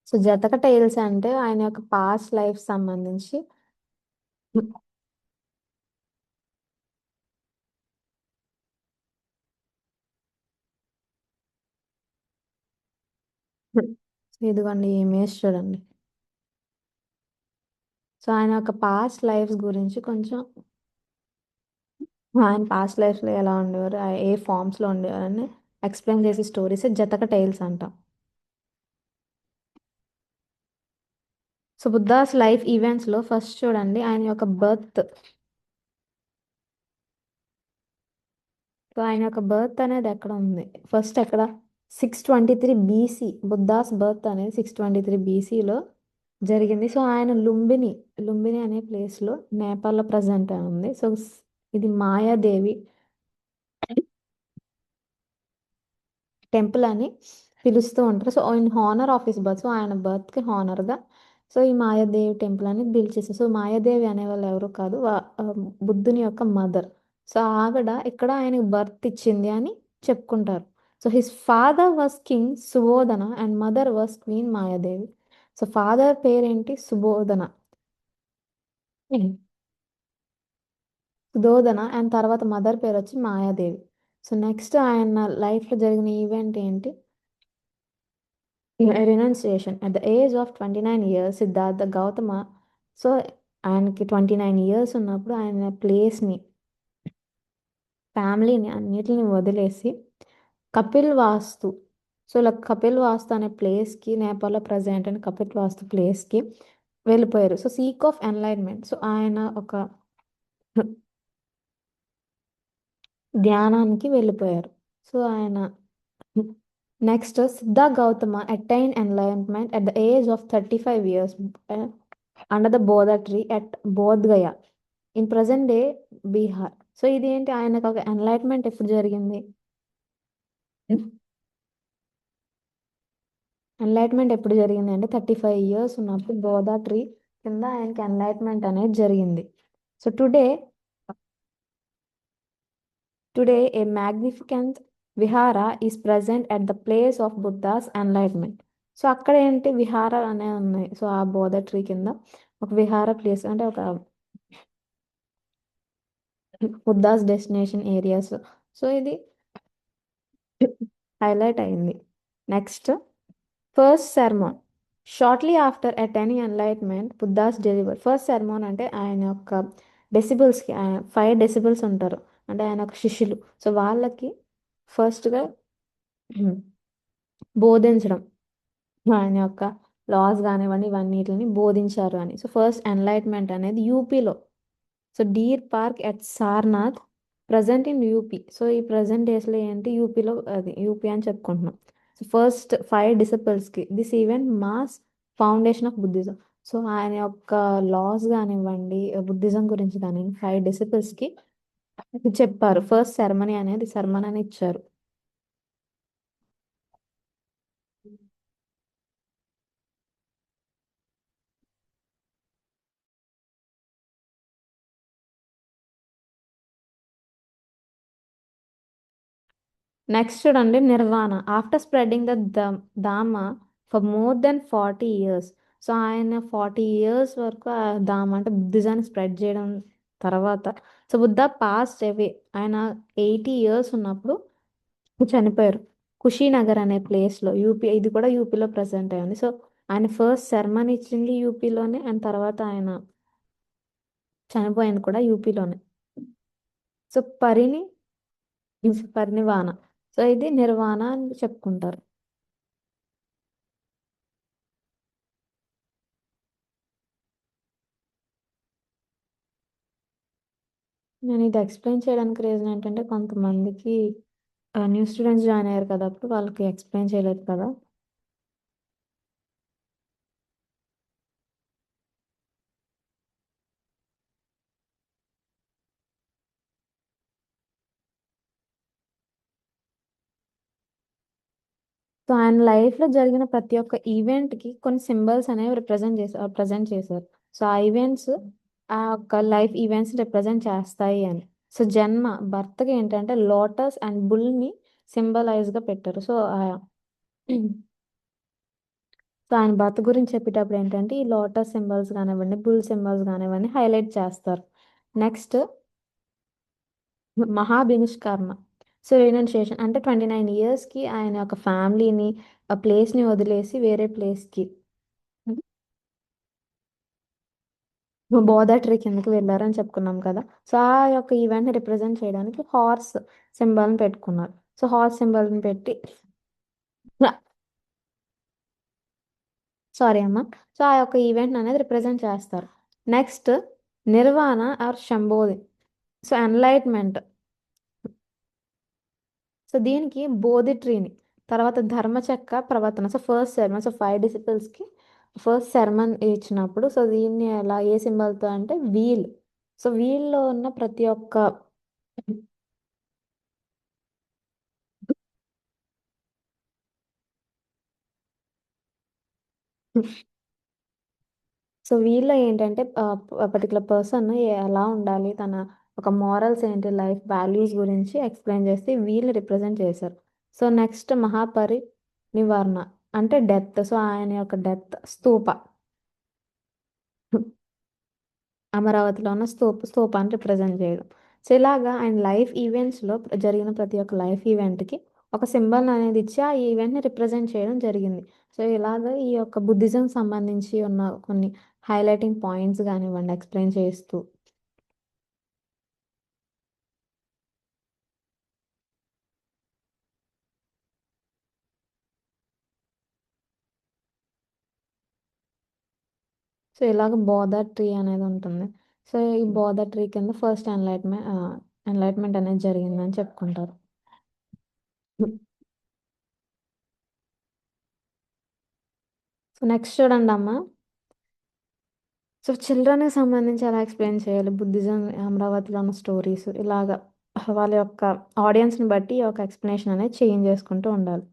సో జతక టైల్స్ అంటే ఆయన యొక్క పాస్ట్ లైఫ్ సంబంధించి సో ఇదిగోండి ఈ ఇమేజ్ చూడండి సో ఆయన యొక్క పాస్ట్ లైఫ్స్ గురించి కొంచెం ఆయన పాస్ట్ లైఫ్లో ఎలా ఉండేవారు ఏ ఫామ్స్లో ఉండేవారు అని ఎక్స్ప్లెయిన్ చేసే స్టోరీస్ జతక టైల్స్ అంటాం సో బుద్ధాస్ లైఫ్ ఈవెంట్స్లో ఫస్ట్ చూడండి ఆయన యొక్క బర్త్ సో ఆయన యొక్క బర్త్ అనేది ఎక్కడ ఉంది ఫస్ట్ ఎక్కడ 623 BC బుద్ధాస్ బర్త్ అనేది 623 BCలో జరిగింది సో ఆయన లుంబిని అనే ప్లేస్లో నేపాల్లో ప్రజెంట్ ఉంది సో ఇది మాయాదేవి టెంపుల్ అని పిలుస్తూ ఉంటారు so in honour of his birth so ఆయన బర్త్కి హానర్గా సో ఈ మాయాదేవి టెంపుల్ అని పిలిచేస్తారు సో మాయాదేవి అనేవాళ్ళు ఎవరు కాదు బుద్ధుని యొక్క మదర్ సో ఆవిడ ఇక్కడ ఆయనకి బర్త్ ఇచ్చింది అని చెప్పుకుంటారు so his father was king Subodhana and mother was queen Mayadevi so father పేరేంటి సుబోధన సుధోధన అండ్ తర్వాత మదర్ పేరు వచ్చి మాయాదేవి సో నెక్స్ట్ ఆయన లైఫ్లో జరిగిన ఈవెంట్ ఏంటి renunciation at the age of 29 years Siddhartha Gautama so ఆయనకి 29 years ఉన్నప్పుడు ఆయన ప్లేస్ని ఫ్యామిలీని అన్నిటిని వదిలేసి కపిల్ వాస్తు సో ఇలా కపిల్ వాస్తు అనే ప్లేస్కి నేపాల్లో ప్రజెంట్ అని కపిల్ వాస్తు ప్లేస్కి వెళ్ళిపోయారు so seek of enlightenment so ఆయన ఒక ధ్యానానికి వెళ్ళిపోయారు సో ఆయన next Siddha Gautama attain enlightenment at the age of 35 years under the Bodha tree at Bodh Gaya in present day Bihar so ఇది ఏంటి ఆయనకు ఒక ఎన్లైట్మెంట్ ఎప్పుడు జరిగింది ఎన్లైట్మెంట్ ఎప్పుడు జరిగింది అంటే 35 years ఉన్నప్పుడు బోధా ట్రీ కింద ఆయనకి ఎన్లైట్మెంట్ అనేది జరిగింది. So today a magnificent vihara is present at the place of Buddha's enlightenment. So అక్కడ ఏంటి విహార అనే ఉన్నాయి. సో ఆ బోధ ట్రీ కింద ఒక విహార ప్లేస్ అంటే ఒక బుద్ధాస్ డెస్టినేషన్ ఏరియాస్. సో ఇది హైలైట్ అయింది. Next, first sermon. Shortly after attaining enlightenment Buddha's deliver. First sermon అంటే ఆయన యొక్క డెసిబుల్స్కి 5 డెసిబుల్స్ ఉంటారు, అంటే ఆయన ఒక శిష్యులు. సో వాళ్ళకి ఫస్ట్గా బోధించడం, ఆయన యొక్క లాస్ కానివ్వండి ఇవన్నిటిని బోధించారు అని. సో ఫస్ట్ ఎన్లైట్మెంట్ అనేది యూపీలో. So deer park at Sarnath, present in UP. So ఈ ప్రజెంట్ డేస్లో ఏంటి యూపీలో, అది యూపీ అని చెప్పుకుంటున్నాం. సో ఫస్ట్ 5 డిసిపుల్స్కి this event marks foundation of Buddhism. So ఆయన యొక్క లాస్ కానివ్వండి బుద్ధిజం గురించి కానివ్వండి 5 డిసిపుల్స్కి చెప్పారు. ఫస్ట్ సెరమనీ అనేది సెరమనీ అని ఇచ్చారు. నెక్స్ట్ చూడండి, nirvana. After spreading Dhamma for more then 40 years. So ఆయన 40 years వరకు ఆ ధామ అంటే బుద్ధిజాన్ని స్ప్రెడ్ చేయడం తర్వాత, సో బుద్ధ పాస్ట్ అవే. ఆయన 80 years ఉన్నప్పుడు చనిపోయారు. కుషీనగర్ అనే ప్లేస్లో, యూపీ. ఇది కూడా యూపీలో ప్రజెంట్ అయ్యింది. సో ఆయన ఫస్ట్ శర్మని ఇచ్చింది యూపీలోనే, అండ్ తర్వాత ఆయన చనిపోయింది కూడా యూపీలోనే. సో పరినివాన. సో ఇది నిర్వాణ అని చెప్పుకుంటారు. నేను ఇది ఎక్స్ప్లెయిన్ చేయడానికి రీజన్ ఏంటంటే కొంతమందికి న్యూ స్టూడెంట్స్ జాయిన్ అయ్యారు కదా, అప్పుడు వాళ్ళకి ఎక్స్ప్లెయిన్ చేయలేదు కదా. సో ఆయన లైఫ్లో జరిగిన ప్రతి ఒక్క ఈవెంట్కి కొన్ని సింబల్స్ అనేవి ప్రజెంట్ చేశారు. సో ఆ ఈవెంట్స్ ఆ యొక్క లైఫ్ ఈవెంట్స్ రిప్రజెంట్ చేస్తాయి అని. సో జన్మ, బర్త్కి ఏంటంటే లోటస్ అండ్ బుల్ని సింబలైజ్గా పెట్టారు. సో ఆయన బర్త్ గురించి చెప్పేటప్పుడు ఏంటంటే ఈ లోటస్ సింబల్స్ కానివ్వండి బుల్ సింబల్స్ కానివ్వండి హైలైట్ చేస్తారు. నెక్స్ట్, మహాభినిష్కర్మ. సో రినౌన్సియేషన్ అంటే 29 yearsకి ఆయన యొక్క ఫ్యామిలీని ఆ ప్లేస్ని వదిలేసి వేరే ప్లేస్కి బోధా ట్రీ కిందకి వెళ్ళారని చెప్పుకున్నాం కదా. సో ఆ యొక్క ఈవెంట్ని రిప్రజెంట్ చేయడానికి హార్స్ సింబల్ని పెట్టుకున్నారు. సో హార్స్ సింబల్ని పెట్టి సారీ అమ్మ. సో ఆ యొక్క ఈవెంట్ అనేది రిప్రజెంట్ చేస్తారు. Next, nirvana or Sambodhi. So enlightenment. So దీనికి బోధి ట్రీని, తర్వాత Dharmachakra Pravartana. So first sermon, so 5 డిసిపుల్స్కి ఫస్ట్ సెర్మన్ ఇచ్చినప్పుడు, సో దీన్ని ఎలా ఏ సింబల్తో అంటే వీల్. సో వీల్లో ఉన్న ప్రతి ఒక్క సో వీళ్ళలో ఏంటంటే పర్టికులర్ పర్సన్ ఎలా ఉండాలి, తన ఒక మారల్స్ ఏంటి, లైఫ్ వాల్యూస్ గురించి ఎక్స్ప్లెయిన్ చేస్తే వీళ్ళు రిప్రజెంట్ చేశారు. సో నెక్స్ట్, నివారణ అంటే డెత్. సో ఆయన యొక్క డెత్ స్తూప, అమరావతిలో ఉన్న స్తూపాన్ని రిప్రజెంట్ చేయడం. సో ఇలాగా ఆయన లైఫ్ ఈవెంట్స్లో జరిగిన ప్రతి ఒక్క లైఫ్ ఈవెంట్కి ఒక సింబల్ అనేది ఇచ్చి ఆ ఈవెంట్ని రిప్రజెంట్ చేయడం జరిగింది. సో ఇలాగ ఈ యొక్క బుద్ధిజం సంబంధించి ఉన్న కొన్ని హైలైటింగ్ పాయింట్స్ కానివ్వండి ఎక్స్ప్లెయిన్ చేస్తూ. సో ఇలాగ బోధా ట్రీ అనేది ఉంటుంది. సో ఈ బోధా ట్రీ కింద ఫస్ట్ ఎన్లైట్మెంట్ అనేది జరిగిందని చెప్పుకుంటారు. సో నెక్స్ట్ చూడండి అమ్మ. సో చిల్డ్రన్కి సంబంధించి ఎలా ఎక్స్ప్లెయిన్ చేయాలి బుద్ధిజం, అమరావతిలో ఉన్న స్టోరీస్, ఇలాగా వాళ్ళ యొక్క ఆడియన్స్ని బట్టి ఈ యొక్క ఎక్స్ప్లెనేషన్ అనేది చేంజ్ చేసుకుంటూ ఉండాలి.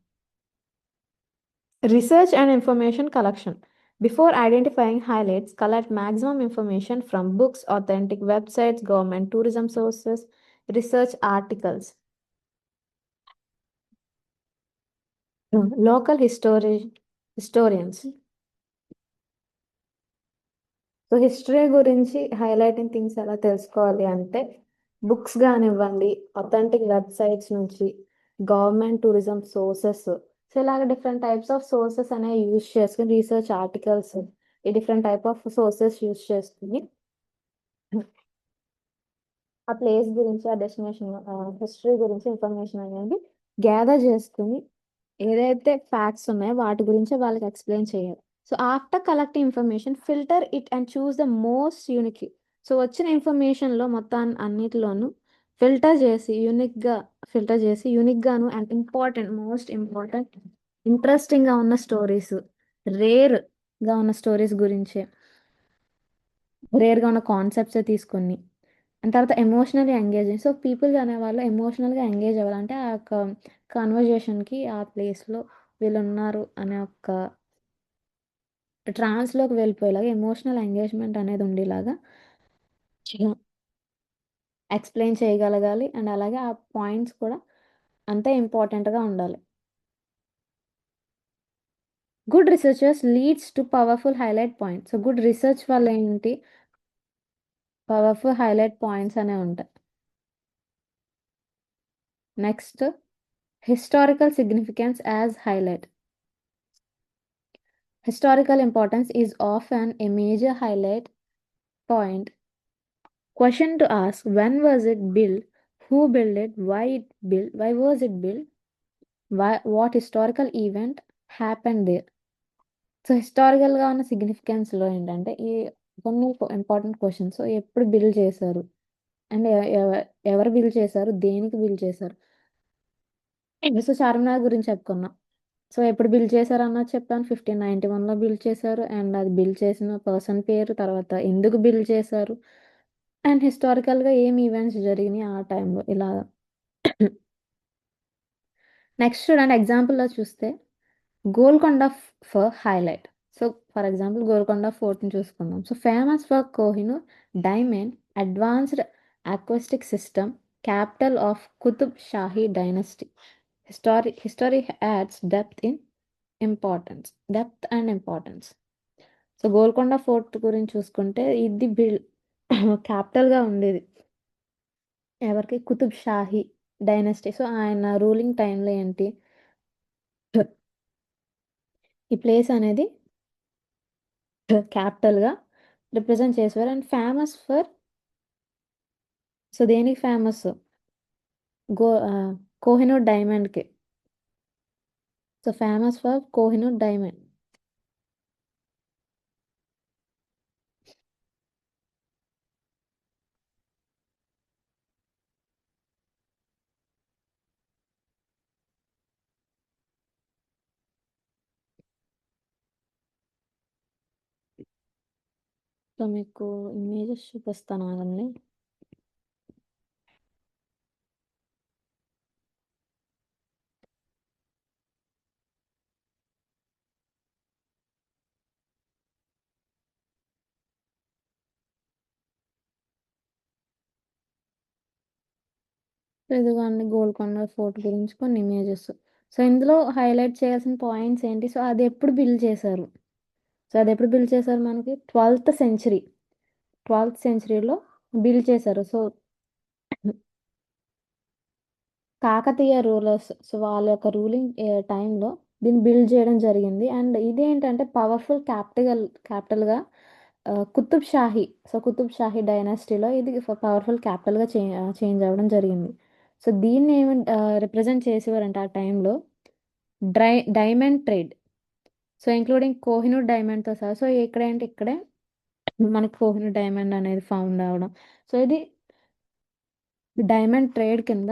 Research and information collection. Before identifying highlights, collect maximum information from books, authentic websites, government tourism sources, research articles. Local historians. So history గురించి హైలైటింగ్ థింగ్స్ ఎలా తెలుసుకోవాలి అంటే బుక్స్ కానివ్వండి, అథెంటిక్ వెబ్సైట్స్ నుంచి, గవర్నమెంట్ టూరిజం సోర్సెస్. సో ఇలాగ different types of sources అనేవి use చేసుకుని research articles, ఈ different type of sources use చేసుకుని ఆ ప్లేస్ గురించి, ఆ డెస్టినేషన్ హిస్టరీ గురించి ఇన్ఫర్మేషన్ అనేది గ్యాదర్ చేసుకుని ఏదైతే ఫ్యాక్ట్స్ ఉన్నాయో వాటి గురించి వాళ్ళకి ఎక్స్ప్లెయిన్ చేయాలి. So after collecting information filter it and choose the most unique. So వచ్చిన ఇన్ఫర్మేషన్లో మొత్తం అన్నిటిలోనూ ఫిల్టర్ చేసి యూనిక్గాను అండ్ ఇంపార్టెంట్, మోస్ట్ ఇంపార్టెంట్, ఇంట్రెస్టింగ్గా ఉన్న స్టోరీస్, రేర్గా ఉన్న స్టోరీస్ గురించే, రేర్గా ఉన్న కాన్సెప్ట్సే తీసుకొని అండ్ తర్వాత ఎమోషనల్లీ ఎంగేజింగ్. సో పీపుల్ అనేవాళ్ళు ఎమోషనల్గా ఎంగేజ్ అవ్వాలంటే ఆ యొక్క కన్వర్జేషన్కి ఆ ప్లేస్లో వీళ్ళు ఉన్నారు అనే ఒక ట్రాన్స్లోకి వెళ్ళిపోయేలాగా ఎమోషనల్ ఎంగేజ్మెంట్ అనేది ఉండేలాగా ఎక్స్ప్లెయిన్ చేయగలగాలి. అండ్ అలాగే ఆ పాయింట్స్ కూడా అంతే ఇంపార్టెంట్గా ఉండాలి. Good researchers leads to powerful highlight points. So good research వల్ల ఏంటి, పవర్ఫుల్ హైలైట్ పాయింట్స్ అనేవి ఉంటాయి. Next, historical significance as highlight. Historical importance is often a major highlight point. Question to ask: when was it built? Who built it? Why it built? Why was it built? What historical event happened there? So హిస్టారికల్గా ఉన్న సిగ్నిఫికెన్స్లో ఏంటంటే ఈ కొన్ని important questions. So ఎప్పుడు build చేశారు and ఎవరు build చేశారు, దేనికి బిల్డ్ చేశారు. సో చార్మినార్ గురించి చెప్పుకున్నాం. సో ఎప్పుడు బిల్డ్ చేశారు అన్నది చెప్పాను. 1591లో బిల్డ్ చేశారు అండ్ అది బిల్డ్ చేసిన పర్సన్ పేరు, తర్వాత ఎందుకు బిల్డ్ చేశారు అండ్ హిస్టారికల్గా ఏం ఈవెంట్స్ జరిగినాయి ఆ టైంలో ఇలా. నెక్స్ట్ చూడండి, ఎగ్జాంపుల్లో చూస్తే Golconda for highlight. So for example Golconda ఫోర్ట్ని చూసుకుందాం. So famous for Kohinoor diamond, advanced acoustic system, capital of Qutub Shahi dynasty. History adds depth and importance. So Golconda fort గురించి చూసుకుంటే ఇది క్యాపిటల్గా ఉండేది ఎవరికి, కుతుబ్ షాహీ డైనస్టీ. సో ఆయన రూలింగ్ టైంలో ఏంటి ఈ ప్లేస్ అనేది క్యాపిటల్గా రిప్రజెంట్ చేసేవారు. అండ్ ఫేమస్ ఫర్, సో దేనికి ఫేమస్, గో కోహినూర్ డైమండ్కి. So famous for Kohinoor diamond. So మీకు ఇమేజెస్ చూపిస్తాను ఆగండి. సో ఇదిగోండి గోల్కొండ ఫోర్ట్ గురించి కొన్ని ఇమేజెస్. సో ఇందులో హైలైట్ చేయాల్సిన పాయింట్స్ ఏంటి, సో అది ఎప్పుడు బిల్డ్ చేశారు. సో అది ఎప్పుడు బిల్డ్ చేశారు మనకి 12th సెంచరీలో బిల్డ్ చేశారు. సో కాకతీయ రూలర్స్, సో వాళ్ళ యొక్క రూలింగ్ టైంలో దీన్ని బిల్డ్ చేయడం జరిగింది. అండ్ ఇది ఏంటంటే పవర్ఫుల్ క్యాపిటల్గా కుతుబ్ షాహీ, సో కుతుబ్ షాహీ డైనాసిటీలో ఇది పవర్ఫుల్ క్యాపిటల్గా చేంజ్ అవ్వడం జరిగింది. సో దీన్ని ఏమి రిప్రజెంట్ చేసేవారంటే ఆ టైంలో diamond trade, so including Kohinoor డైమండ్తో సహా. సో ఇక్కడ ఏంటి, ఇక్కడే మనకి కోహినూర్ డైమండ్ అనేది ఫౌండ్ అవ్వడం. సో ఇది డైమండ్ ట్రేడ్ కింద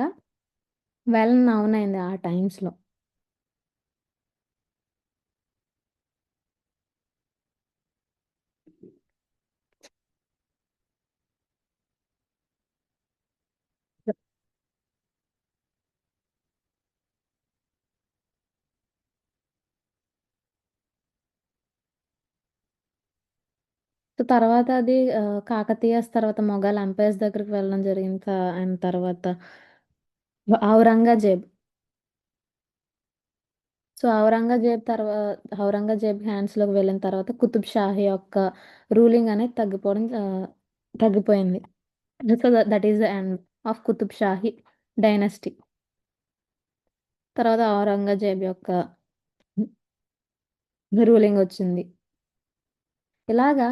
వెల్ నౌన్ అయింది ఆ టైమ్స్లో. సో, తర్వాత అది కాకతీయస్ తర్వాత మొఘల్ ఎంపైర్స్ దగ్గరికి వెళ్ళడం జరిగింది. అండ్ తర్వాత ఔరంగజేబ్. సో, ఔరంగజేబ్ హ్యాండ్స్‌లోకి వెళ్ళిన తర్వాత కుతుబ్ షాహీ యొక్క రూలింగ్ అనేది తగ్గిపోయింది. So, that is the end of Qutub Shahi dynasty. తర్వాత ఔరంగజేబ్ యొక్క రూలింగొచ్చింది. ఇలాగా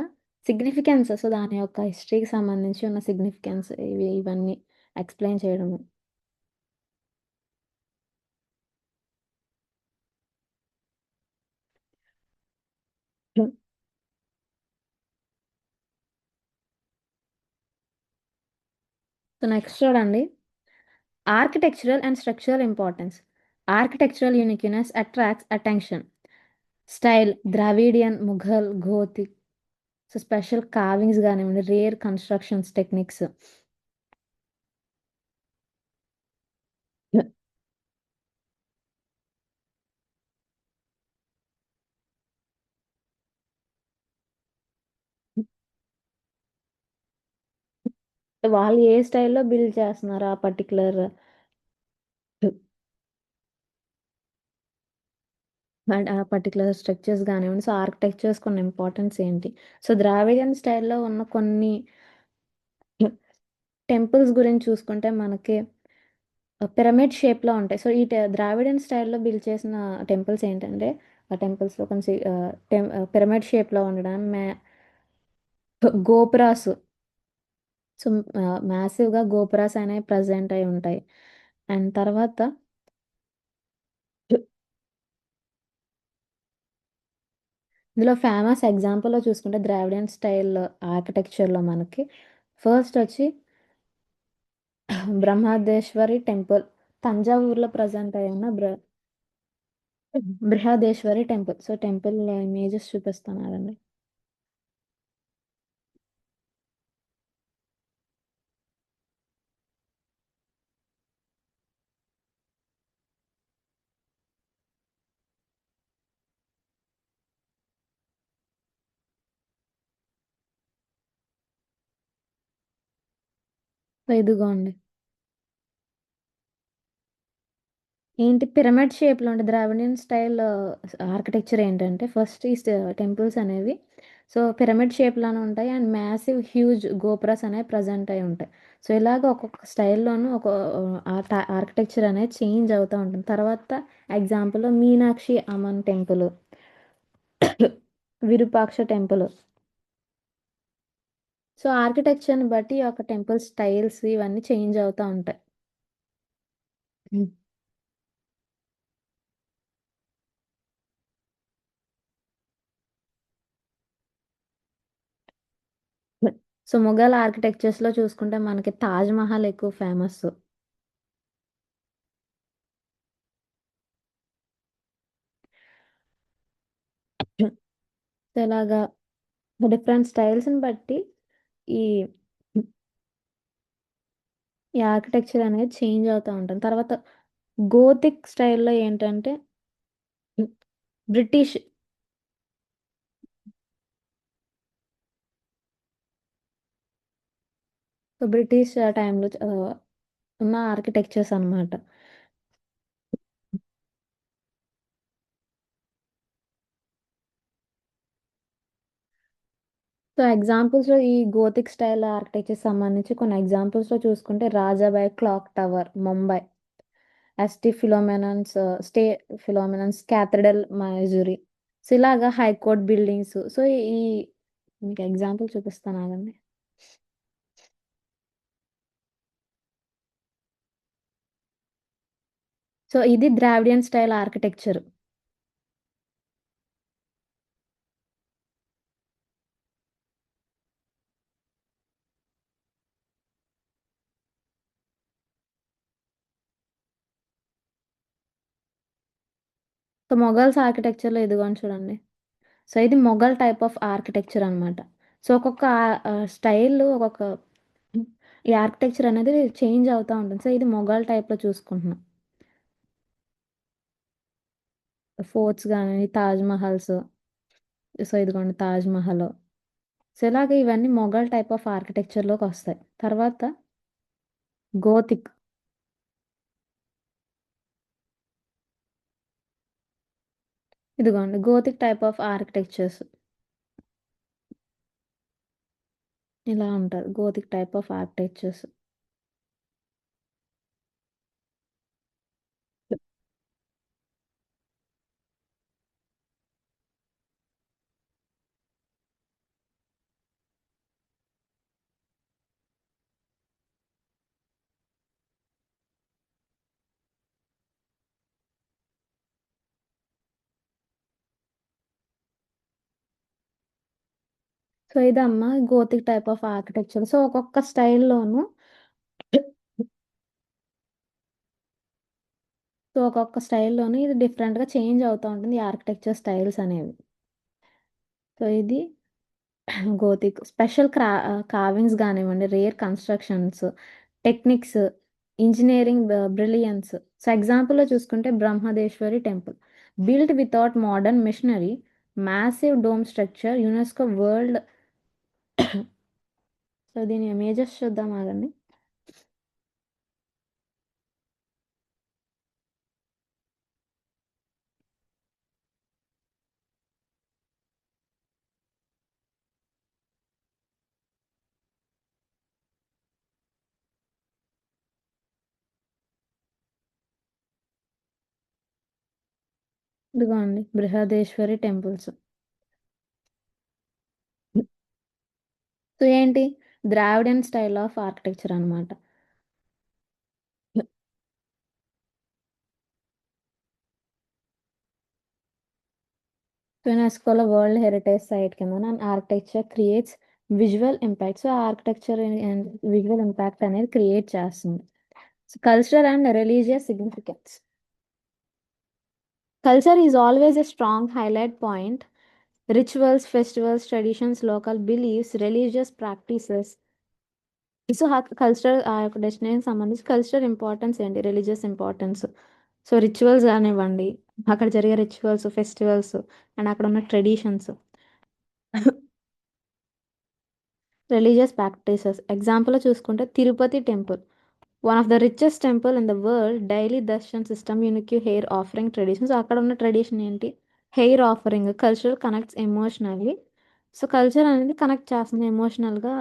సిగ్నిఫికెన్స్ సో, దాని యొక్క హిస్టరీకి సంబంధించి ఉన్న సిగ్నిఫికెన్స్ ఇవన్నీ ఎక్స్‌ప్లెయిన్ చేయడము. సో, నెక్స్ట్ చూడండి. Architectural and structural importance. Architectural uniqueness attracts attention. Style Dravidian, Mughal, Gothic so, special carvings గానివ్వండి, రేర్ కన్‌స్ట్రక్షన్స్ టెక్నిక్స్. వాళ్ళు ఏ స్టైల్‌లో బిల్డ్ చేస్తున్నారు ఆ పర్టిక్యులర్ అండ్ ఆ పర్టిక్యులర్ స్ట్రక్చర్స్ గానివ్వండి. సో, ఆర్కిటెక్చర్స్ కొన్ని ఇంపార్టెన్స్ ఏంటి? సో, ద్రావిడియన్ స్టైల్‌లో ఉన్న కొన్ని టెంపుల్స్ గురించి చూసుకుంటే మనకి పిరమిడ్ షేప్‌లో ఉంటాయి. సో, ఈ ద్రావిడియన్ స్టైల్‌లో బిల్డ్ చేసిన టెంపుల్స్ ఏంటంటే, ఆ టెంపుల్స్‌లో కొంచెం పిరమిడ్ షేప్‌లో ఉండడం, గోపురాసు సో, మాసివ్‌గా గోపురాస్ అనేవి ప్రెజెంట్ అయి ఉంటాయి. అండ్ తర్వాత ఇందులో ఫేమస్ ఎగ్జాంపుల్‌లో చూసుకుంటే ద్రావిడియన్ స్టైల్ ఆర్కిటెక్చర్‌లో మనకి ఫస్ట్ వచ్చి బ్రహ్మదేశ్వరి టెంపుల్. తంజావూరులో ప్రెజెంట్ అయి ఉన్న బృహదేశ్వరి టెంపుల్. సో, టెంపుల్ ఇమేజెస్ చూపిస్తాను ఆగండి. సో, ఇదిగోండి. ఏంటి పిరమిడ్ షేప్‌లో ఉండే ద్రావిడియన్ స్టైల్ ఆర్కిటెక్చర్ ఏంటంటే ఫస్ట్ ఈ టెంపుల్స్ అనేవి సో, పిరమిడ్ షేప్‌లోనే ఉంటాయి. అండ్ మాసివ్ హ్యూజ్ గోపురాస్ అనేవి ప్రెజెంట్ అయ్యి ఉంటాయి. సో, ఇలాగ ఒక్కొక్క స్టైల్‌లోనూ ఆర్కిటెక్చర్ అనేది చేంజ్ అవుతా ఉంటుంది. తర్వాత example Meenakshi Amman temple, Virupaksha temple. So, ఆర్కిటెక్చర్‌ని బట్టి ఒక టెంపుల్ స్టైల్స్ ఇవన్నీ చేంజ్ అవుతా ఉంటాయి. హ్మ్. సో, మొఘల్ ఆర్కిటెక్చర్స్‌లో చూసుకుంటే మనకి 'తాజ్ మహల్' ఎక్కువ ఫేమస్. సో, ఇలాగా డిఫరెంట్ స్టైల్స్‌ని బట్టి ఈ ఈ ఆర్కిటెక్చర్ అనేది చేంజ్ అవుతా ఉంటుంది. తర్వాత గోతిక్ స్టైల్‌లో ఏంటంటే బ్రిటిష్ బ్రిటిష్ టైమ్‌లో ఉన్న ఆర్కిటెక్చర్స్ అనమాట. సో, ఎగ్జాంపుల్స్‌లో ఈ గోతిక్ స్టైల్ ఆర్కిటెక్చర్‌కి సంబంధించి కొన్ని ఎగ్జాంపుల్స్‌లో చూసుకుంటే Rajabai clock tower, Mumbai. ST Philomena's St Philomena's cathedral Mysore. So, ఇలాగా హైకోర్ట్ బిల్డింగ్స్. సో, ఈ మీకు ఎగ్జాంపుల్ చూపిస్తాను ఆగండి. సో, ఇది Dravidian style architecture. So, Mughals ఆర్కిటెక్చర్‌లో ఇదిగోండి చూడండి. సో, ఇది మొఘల్ టైప్ ఆఫ్ ఆర్కిటెక్చర్ అనమాట. సో, ఒక్కొక్క స్టైల్ ఒక్కొక్క ఈ ఆర్కిటెక్చర్ అనేది చేంజ్ అవుతా ఉంటుంది. సో, ఇది మొఘల్ టైప్‌లో చూసుకుంటున్నాం. ఫోర్ట్స్ గాని, తాజ్ మహల్స్. సో, ఇదిగోండి తాజ్ మహల్. సో ఇలాగ ఇవన్నీ మొఘల్ టైప్ ఆఫ్ ఆర్కిటెక్చర్లోకి వస్తాయి. తర్వాత గోతిక్. ఇదిగోండి గోతిక్ టైప్ ఆఫ్ ఆర్కిటెక్చర్స్ ఇలా ఉంటారు. Gothic type of architectures. So ఇదమ్మా Gothic type of architecture. So ఒక్కొక్క స్టైల్లోను సో ఒక్కొక్క స్టైల్లోను ఇది డిఫరెంట్గా చేంజ్ అవుతూ ఉంటుంది ఈ ఆర్కిటెక్చర్ స్టైల్స్ అనేవి. సో ఇది గోతిక్ స్పెషల్ కార్వింగ్స్ కానివ్వండి, rare constructions, techniques, engineering brilliance. So ఎగ్జాంపుల్లో చూసుకుంటే Brahmadeshwari temple built without modern machinery, massive dome structure, UNESCO world. So దీని ఇమేజెస్ చూద్దాం ఆగండి. ఇదిగోండి బృహదేశ్వరి టెంపుల్స్. సో ఏంటి ద్రావిడియన్ స్టైల్ ఆఫ్ ఆర్కిటెక్చర్ అనమాట. యునెస్కోలో వరల్డ్ హెరిటేజ్ సైట్ కింద architecture creates visual impact. So architecture and visual impact అనేది క్రియేట్ చేస్తుంది. So cultural and religious significance. Culture is always a strong highlight point. Rituals, festivals, traditions, local beliefs, religious practices. So cultural ఆ యొక్క destination సంబంధించి cultural importance ఏంటి, religious importance. So rituals కానివ్వండి, అక్కడ జరిగే rituals, festivals and అక్కడ ఉన్న traditions, religious practices. Example చూసుకుంటే Tirupati temple, one of the richest temple in the world, daily Darshan system, unique hair offering traditions. అక్కడ ఉన్న ట్రెడిషన్ ఏంటి, hair offering. Cultural connects emotionally. So culture అనేది కనెక్ట్ చేస్తుంది ఎమోషనల్గా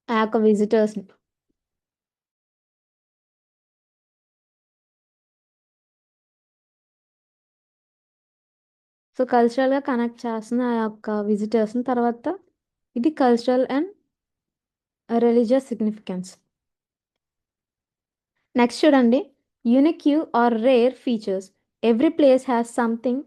ఆ యొక్క విజిటర్స్ని. సో కల్చరల్గా కనెక్ట్ చేస్తుంది ఆ యొక్క విజిటర్స్ని. తర్వాత ఇది cultural and religious significance. Next చూడండి unique or rare features. Every place has something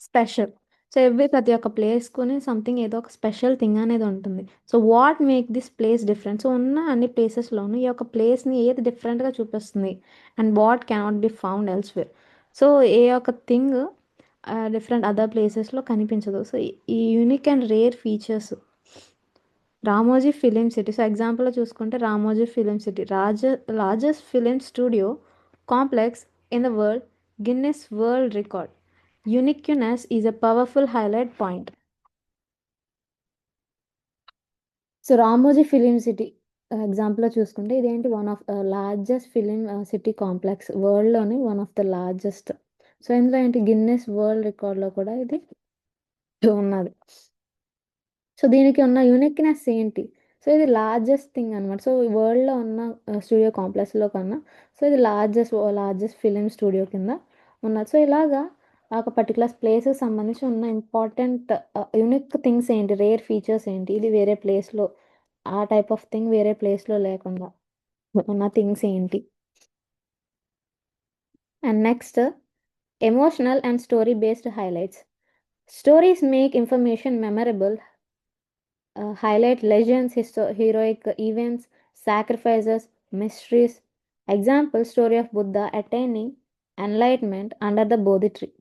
special. So ప్రతి ఒక్క ప్లేస్కొని సంథింగ్ ఏదో ఒక స్పెషల్ థింగ్ అనేది ఉంటుంది. So what make this place different. So ఉన్న అన్ని ప్లేసెస్లోనూ ఈ యొక్క ప్లేస్ని ఏది డిఫరెంట్గా చూపిస్తుంది and what cannot be found elsewhere. So ఏ యొక్క థింగ్ డిఫరెంట్ అదర్ ప్లేసెస్లో కనిపించదు. సో ఈ unique and rare features. Ramoji film city. So ఎగ్జాంపుల్లో చూసుకుంటే Ramoji film city largest film studio complex in the world, Guinness world record. Uniqueness is a powerful highlight point. So Ramoji film city ఎగ్జాంపుల్లో చూసుకుంటే ఇదేంటి one of largest film city complex వరల్డ్లోని one of the largest. So ఇందులో ఏంటి Guinness world రికార్డ్లో కూడా ఇది ఉన్నది. So దీనికి ఉన్న యూనిక్నెస్ ఏంటి, సో ఇది లార్జెస్ట్ థింగ్ అనమాట. సో ఈ వరల్డ్లో ఉన్న స్టూడియో కాంప్లెక్స్లో కన్నా సో ఇది లార్జెస్ట్ ఫిలిం స్టూడియో కింద ఉన్నది. సో ఇలాగా ఒక పర్టికులర్ ప్లేస్కి సంబంధించి ఉన్న ఇంపార్టెంట్ యూనిక్ థింగ్స్ ఏంటి, రేర్ ఫీచర్స్ ఏంటి, ఇది వేరే ప్లేస్లో ఆ టైప్ ఆఫ్ థింగ్ వేరే ప్లేస్లో లేకుండా ఉన్న థింగ్స్ ఏంటి. And next emotional and story based highlights. Stories make information memorable, highlight legends, heroic events, sacrifices, mysteries. Example, story of Buddha attaining enlightenment under the Bodhi tree.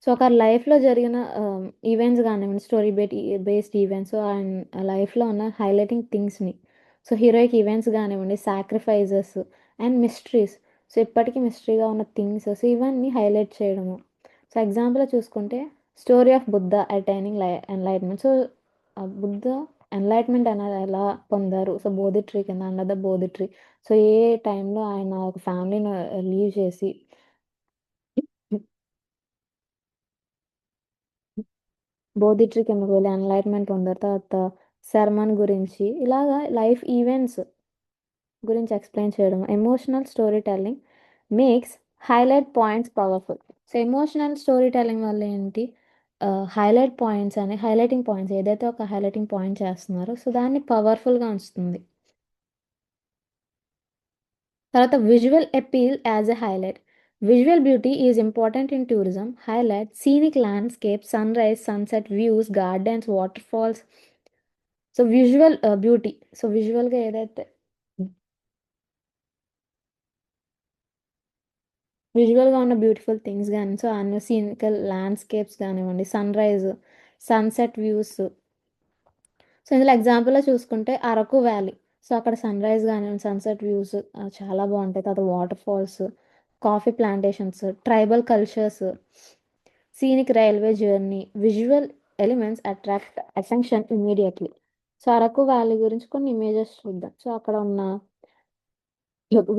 So ఒక లైఫ్లో జరిగిన events కానివ్వండి, story based events, so ఆయన లైఫ్లో ఉన్న highlighting థింగ్స్ని. So heroic events కానివ్వండి, sacrifices and mysteries. So ఇప్పటికీ మిస్టరీగా ఉన్న థింగ్స్, సో ఇవన్నీ హైలైట్ చేయడము. సో ఎగ్జాంపుల్ చూసుకుంటే story of Buddha attaining enlightenment. So Buddha enlightenment అనేది ఎలా పొందారు? సో బోధి ట్రీ కింద, under the Bodhi tree. So ఏ టైంలో ఆయన ఒక ఫ్యామిలీని లీవ్ చేసి బోధి ట్రీ కిందకి వెళ్ళి ఎన్లైట్మెంట్ పొందారు. తర్వాత శర్మన్ గురించి ఇలాగా లైఫ్ ఈవెంట్స్ గురించి ఎక్స్ప్లెయిన్ చేయడం. Emotional story telling makes highlight points powerful. So emotional story telling వల్ల ఏంటి, హైలైట్ పాయింట్స్ అని హైలైటింగ్ పాయింట్స్ ఏదైతే ఒక హైలైటింగ్ పాయింట్ చేస్తున్నారో సో దాన్ని పవర్ఫుల్గా ఉంచుతుంది. తర్వాత visual appeal as a highlight. Visual beauty is important in tourism. Highlight scenic landscape, sunrise, sunset views, gardens, waterfalls. So visual beauty, so విజువల్గా ఏదైతే విజువల్గా ఉన్న బ్యూటిఫుల్ థింగ్స్ కానీ, సో అన్ని సీనికల్ ల్యాండ్స్కేప్స్ కానివ్వండి, sunrise, sunset views. So ఇందులో ఎగ్జాంపుల్గా చూసుకుంటే అరకు వ్యాలీ. సో అక్కడ సన్ రైజ్ కానివ్వండి, సన్సెట్ వ్యూస్ చాలా బాగుంటాయి. తర్వాత waterfalls, coffee plantations, tribal cultures, scenic railway journey. Visual elements attract attention immediately. So Araku valley గురించి కొన్ని ఇమేజెస్ చూద్దాం. సో అక్కడ ఉన్న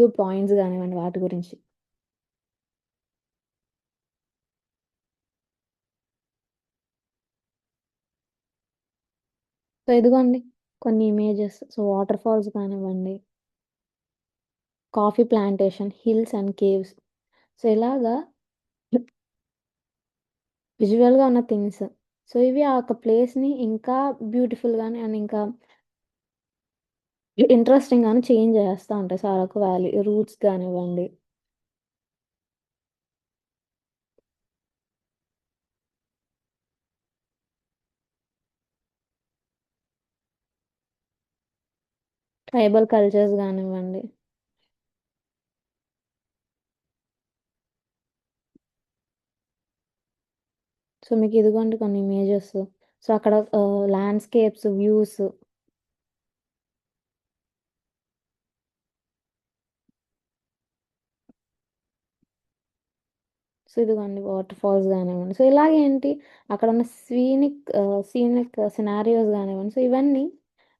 వ్యూ పాయింట్స్ కానివ్వండి వాటి గురించి. సో ఇదిగోండి కొన్ని ఇమేజెస్. సో వాటర్ ఫాల్స్ కానివ్వండి, coffee plantation, hills and caves. So ఇలాగా విజువల్గా ఉన్న థింగ్స్. సో ఇవి ఆ ఒక ప్లేస్ని ఇంకా బ్యూటిఫుల్గానే అండ్ ఇంకా ఇంట్రెస్టింగ్గాను చేంజ్ చేస్తూ ఉంటాయి. సో అరకు వ్యాలీ రూట్స్ కానివ్వండి. ట్రైబల్ కల్చర్స్ కానివ్వండి. సో మీకు ఇదిగోండి కొన్ని ఇమేజెస్. సో అక్కడ ల్యాండ్స్కేప్స్, వ్యూస్. సో ఇదిగోండి వాటర్ ఫాల్స్ కానివ్వండి. సో ఇలాగేంటి అక్కడ ఉన్న సీనిక్ సినారియోస్ కానివ్వండి. సో ఇవన్నీ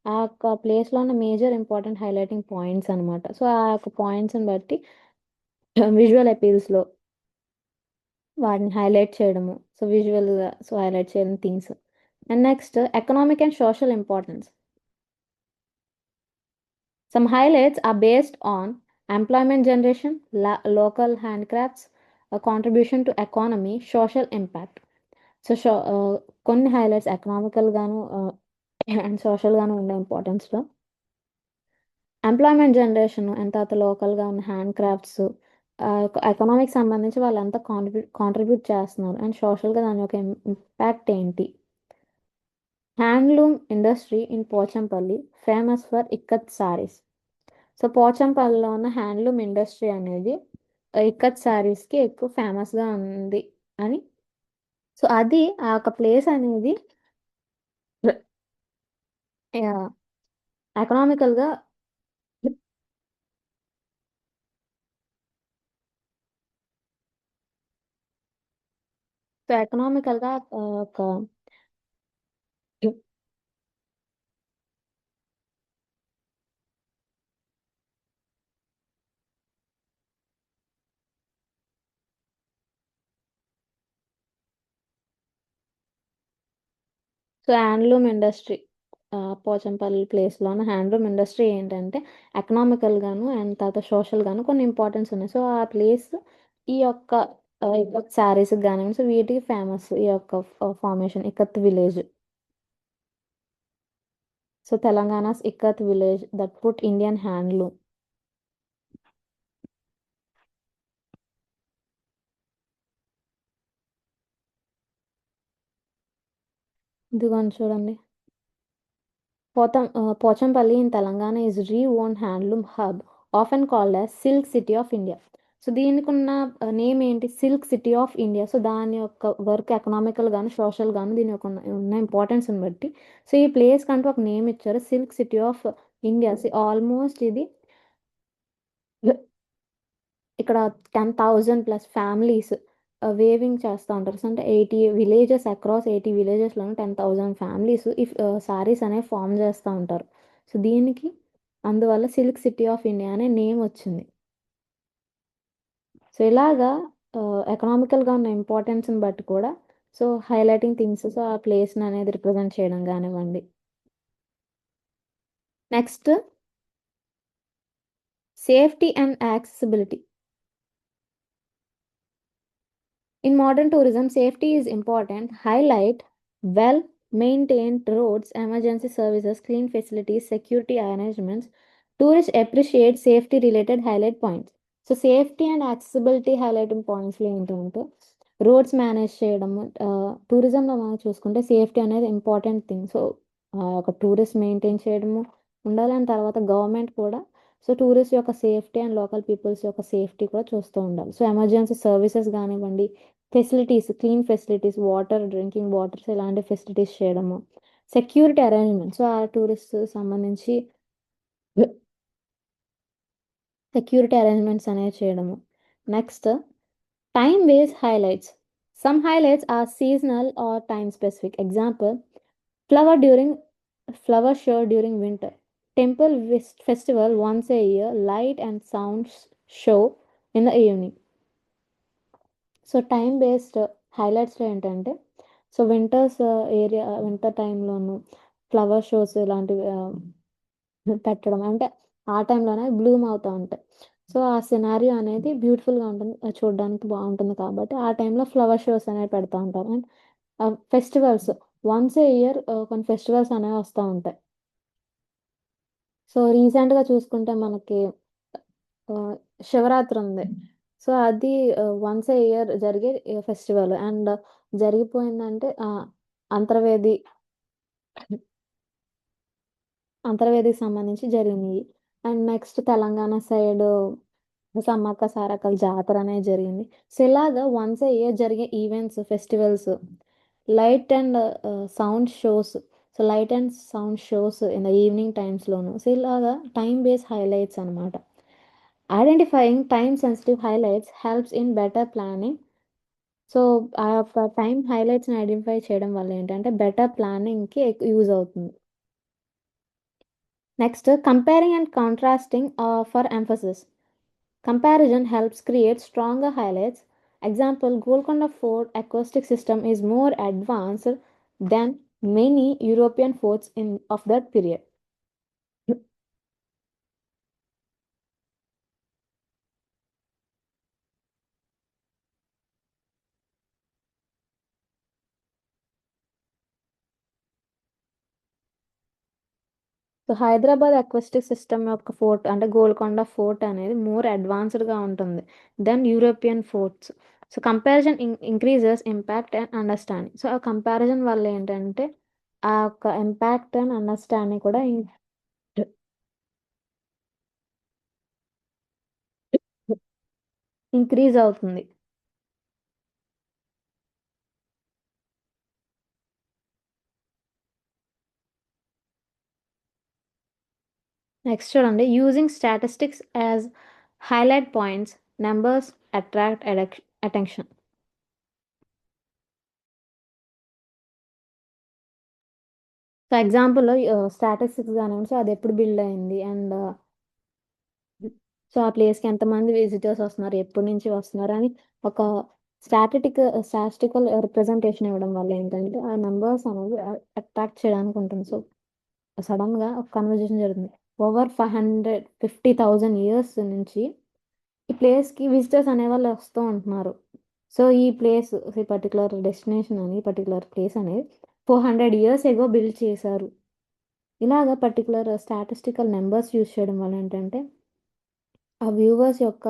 ఆ యొక్క ప్లేస్లో ఉన్న మేజర్ ఇంపార్టెంట్ హైలైటింగ్ పాయింట్స్ అనమాట. సో ఆ యొక్క పాయింట్స్ని బట్టి విజువల్ అపీల్స్లో వాటిని హైలైట్ చేయడము. సో విజువల్గా సో హైలైట్ చేయడం things. And next economic and social importance. Some highlights are based on employment generation, local handcrafts, a contribution to economy, social impact. So కొన్ని highlights economical గాను and social గాను ఉండే ఇంపార్టెన్స్లో employment generation and తర్వాత లోకల్గా ఉన్న hand crafts, economic సంబంధించి వాళ్ళు ఎంత కాంట్రిబ్యూట్ చేస్తున్నారు అండ్ సోషల్గా దాని యొక్క ఇంపాక్ట్ ఏంటి. Handloom industry in Pochampalli famous for ikat saris. So పోచంపల్లిలో ఉన్న హ్యాండ్లూమ్ ఇండస్ట్రీ అనేది ఇక్కత్ శారీస్కి ఎక్కువ ఫేమస్గా ఉంది అని. సో అది ఆ యొక్క ప్లేస్ అనేది ఎకనామికల్గా. సో ఎకనామికల్గా ఒక సో హ్యాండ్లూమ్ ఇండస్ట్రీ పోచంపల్లి ప్లేస్లో ఉన్న హ్యాండ్లూమ్ ఇండస్ట్రీ ఏంటంటే ఎకనామికల్గాను అండ్ తర్వాత సోషల్గాను కొన్ని ఇంపార్టెన్స్ ఉన్నాయి. సో ఆ ప్లేస్ ఈ యొక్క ఇక్కత్ శారీస్కి కానివ్వండి. సో వీటికి ఫేమస్ ఈ యొక్క formation ikat village. So Telangana's ikat village that put Indian handloom. ఇదిగోండి చూడండి. Pochampally in Telangana is re-owned handloom hub, often called as silk city of India. So దీనికి ఉన్న నేమ్ ఏంటి, silk city of India. So దాని యొక్క వర్క్ ఎకనామికల్ గాను social గాను దీని యొక్క ఉన్న ఇంపార్టెన్స్ని బట్టి సో ఈ ప్లేస్ కంటూ ఒక నేమ్ ఇచ్చారు, silk city of India. Almost ఇది ఇక్కడ 10,000+ ఫ్యామిలీస్ వేవింగ్ చేస్తూ ఉంటారు. సో అంటే 80 విలేజెస్ అక్రాస్ 80 విలేజెస్లోనే 10,000 ఫ్యామిలీస్ ఈ శారీస్ అనేవి ఫామ్ చేస్తూ ఉంటారు. సో దీనికి అందువల్ల సిల్క్ సిటీ ఆఫ్ ఇండియా అనే నేమ్ వచ్చింది. సో ఇలాగా ఎకనామికల్గా ఉన్న ఇంపార్టెన్స్ని బట్టి కూడా సో హైలైటింగ్ థింగ్స్ సో ఆ ప్లేస్ని అనేది రిప్రజెంట్ చేయడం కానివ్వండి. Next safety and accessibility. In modern tourism, safety is important. Highlight well maintained roads, emergency services, clean facilities, security arrangements. Tourists appreciate safety related highlight points. So safety and accessibility highlighting పాయింట్స్లో ఏంటంటే roads manage చేయడము. టూరిజంలో మనం చూసుకుంటే safety అనేది important thing. So ఒక tourist maintain చేయడము ఉండాలి. అండ్ తర్వాత గవర్నమెంట్ కూడా సో టూరిస్ట్ యొక్క సేఫ్టీ అండ్ లోకల్ పీపుల్స్ యొక్క సేఫ్టీ కూడా చూస్తూ ఉండాలి. సో ఎమర్జెన్సీ సర్వీసెస్ కానివ్వండి, facilities, clean facilities, water, drinking waters ఇలాంటి ఫెసిలిటీస్ చేయడము. సెక్యూరిటీ అరేంజ్మెంట్స్, సో ఆ టూరిస్ట్ సంబంధించి సెక్యూరిటీ అరేంజ్మెంట్స్ అనేవి చేయడము. Next time base highlights. Some highlights are seasonal or time specific. Example flower during flower show during winter, temple festival once a year, light and sound show in the evening. So time based హైలైట్స్లో ఏంటంటే so winter టైంలోను flower shows ఇలాంటివి పెట్టడం అంటే ఆ టైంలోనే Bloom అవుతూ ఉంటాయి. సో ఆ సినారియో అనేది బ్యూటిఫుల్గా ఉంటుంది, చూడడానికి బాగుంటుంది కాబట్టి ఆ టైంలో ఫ్లవర్ షోస్ అనేవి పెడతా ఉంటారు. And festivals once a year కొన్ని ఫెస్టివల్స్ అనేవి వస్తూ ఉంటాయి. సో రీసెంట్గా చూసుకుంటే మనకి ఆ, శివరాత్రి ఉంది. సో అది వన్స్ ఏ ఇయర్ జరిగే ఫెస్టివల్. అండ్ జరిగిపోయిందంటే అంతర్వేది అంతర్వేదికి సంబంధించి జరిగినాయి. And next Telangana side Sammakka సారక్కల జాతర అనేది జరిగింది. సో ఇలాగా వన్స్ ఏ ఇయర్ జరిగే events, festivals, light and sound shows. So light and sound shows in the evening టైమ్స్లోను. సో ఇలాగా టైమ్ బేస్ హైలైట్స్ అనమాట. Identifying time sensitive highlights helps in better planning. So ఆ యొక్క time హైలైట్స్ని identify చేయడం వల్ల ఏంటంటే బెటర్ ప్లానింగ్కి యూజ్ అవుతుంది. Next comparing and contrasting for emphasis. Comparison helps create stronger highlights. Example, Golconda Fort acoustic system is more advanced than many European forts of that period. So Hyderabad acoustic system యొక్క fort అంటే Golconda fort అనేది more అడ్వాన్స్డ్గా ఉంటుంది then European forts. So comparison increases impact and understanding. So ఆ comparison వల్ల ఏంటంటే ఆ యొక్క ఇంపాక్ట్ అండ్ అండర్స్టాండింగ్ కూడా ఇంక్రీజ్ అవుతుంది. నెక్స్ట్ చూడండి, using statistics as highlight points, numbers attract attention. So ఎగ్జాంపుల్లో స్టాటిస్టిక్స్ కానివ్వండి, సో అది ఎప్పుడు బిల్డ్ అయింది అండ్ సో ఆ ప్లేస్కి ఎంతమంది విజిటర్స్ వస్తున్నారు, ఎప్పటి నుంచి వస్తున్నారు అని ఒక స్టాటిస్టికల్ రిప్రజెంటేషన్ ఇవ్వడం వల్ల ఏంటంటే ఆ నెంబర్స్ అనేది అట్రాక్ట్ చేయడానికి ఉంటుంది. సో సడన్గా ఒక కన్వర్జేషన్ జరుగుతుంది. ఓవర్ 550,000 ఇయర్స్ నుంచి ఈ ప్లేస్కి విజిటర్స్ అనేవాళ్ళు వస్తూ ఉంటున్నారు. సో ఈ ప్లేస్, ఈ పర్టికులర్ డెస్టినేషన్ అని పర్టికులర్ ప్లేస్ అనేది 400 ఇయర్స్ ఎగో బిల్డ్ చేశారు. ఇలాగ పర్టికులర్ స్టాటిస్టికల్ నెంబర్స్ యూజ్ చేయడం వల్ల ఏంటంటే ఆ వ్యూవర్స్ యొక్క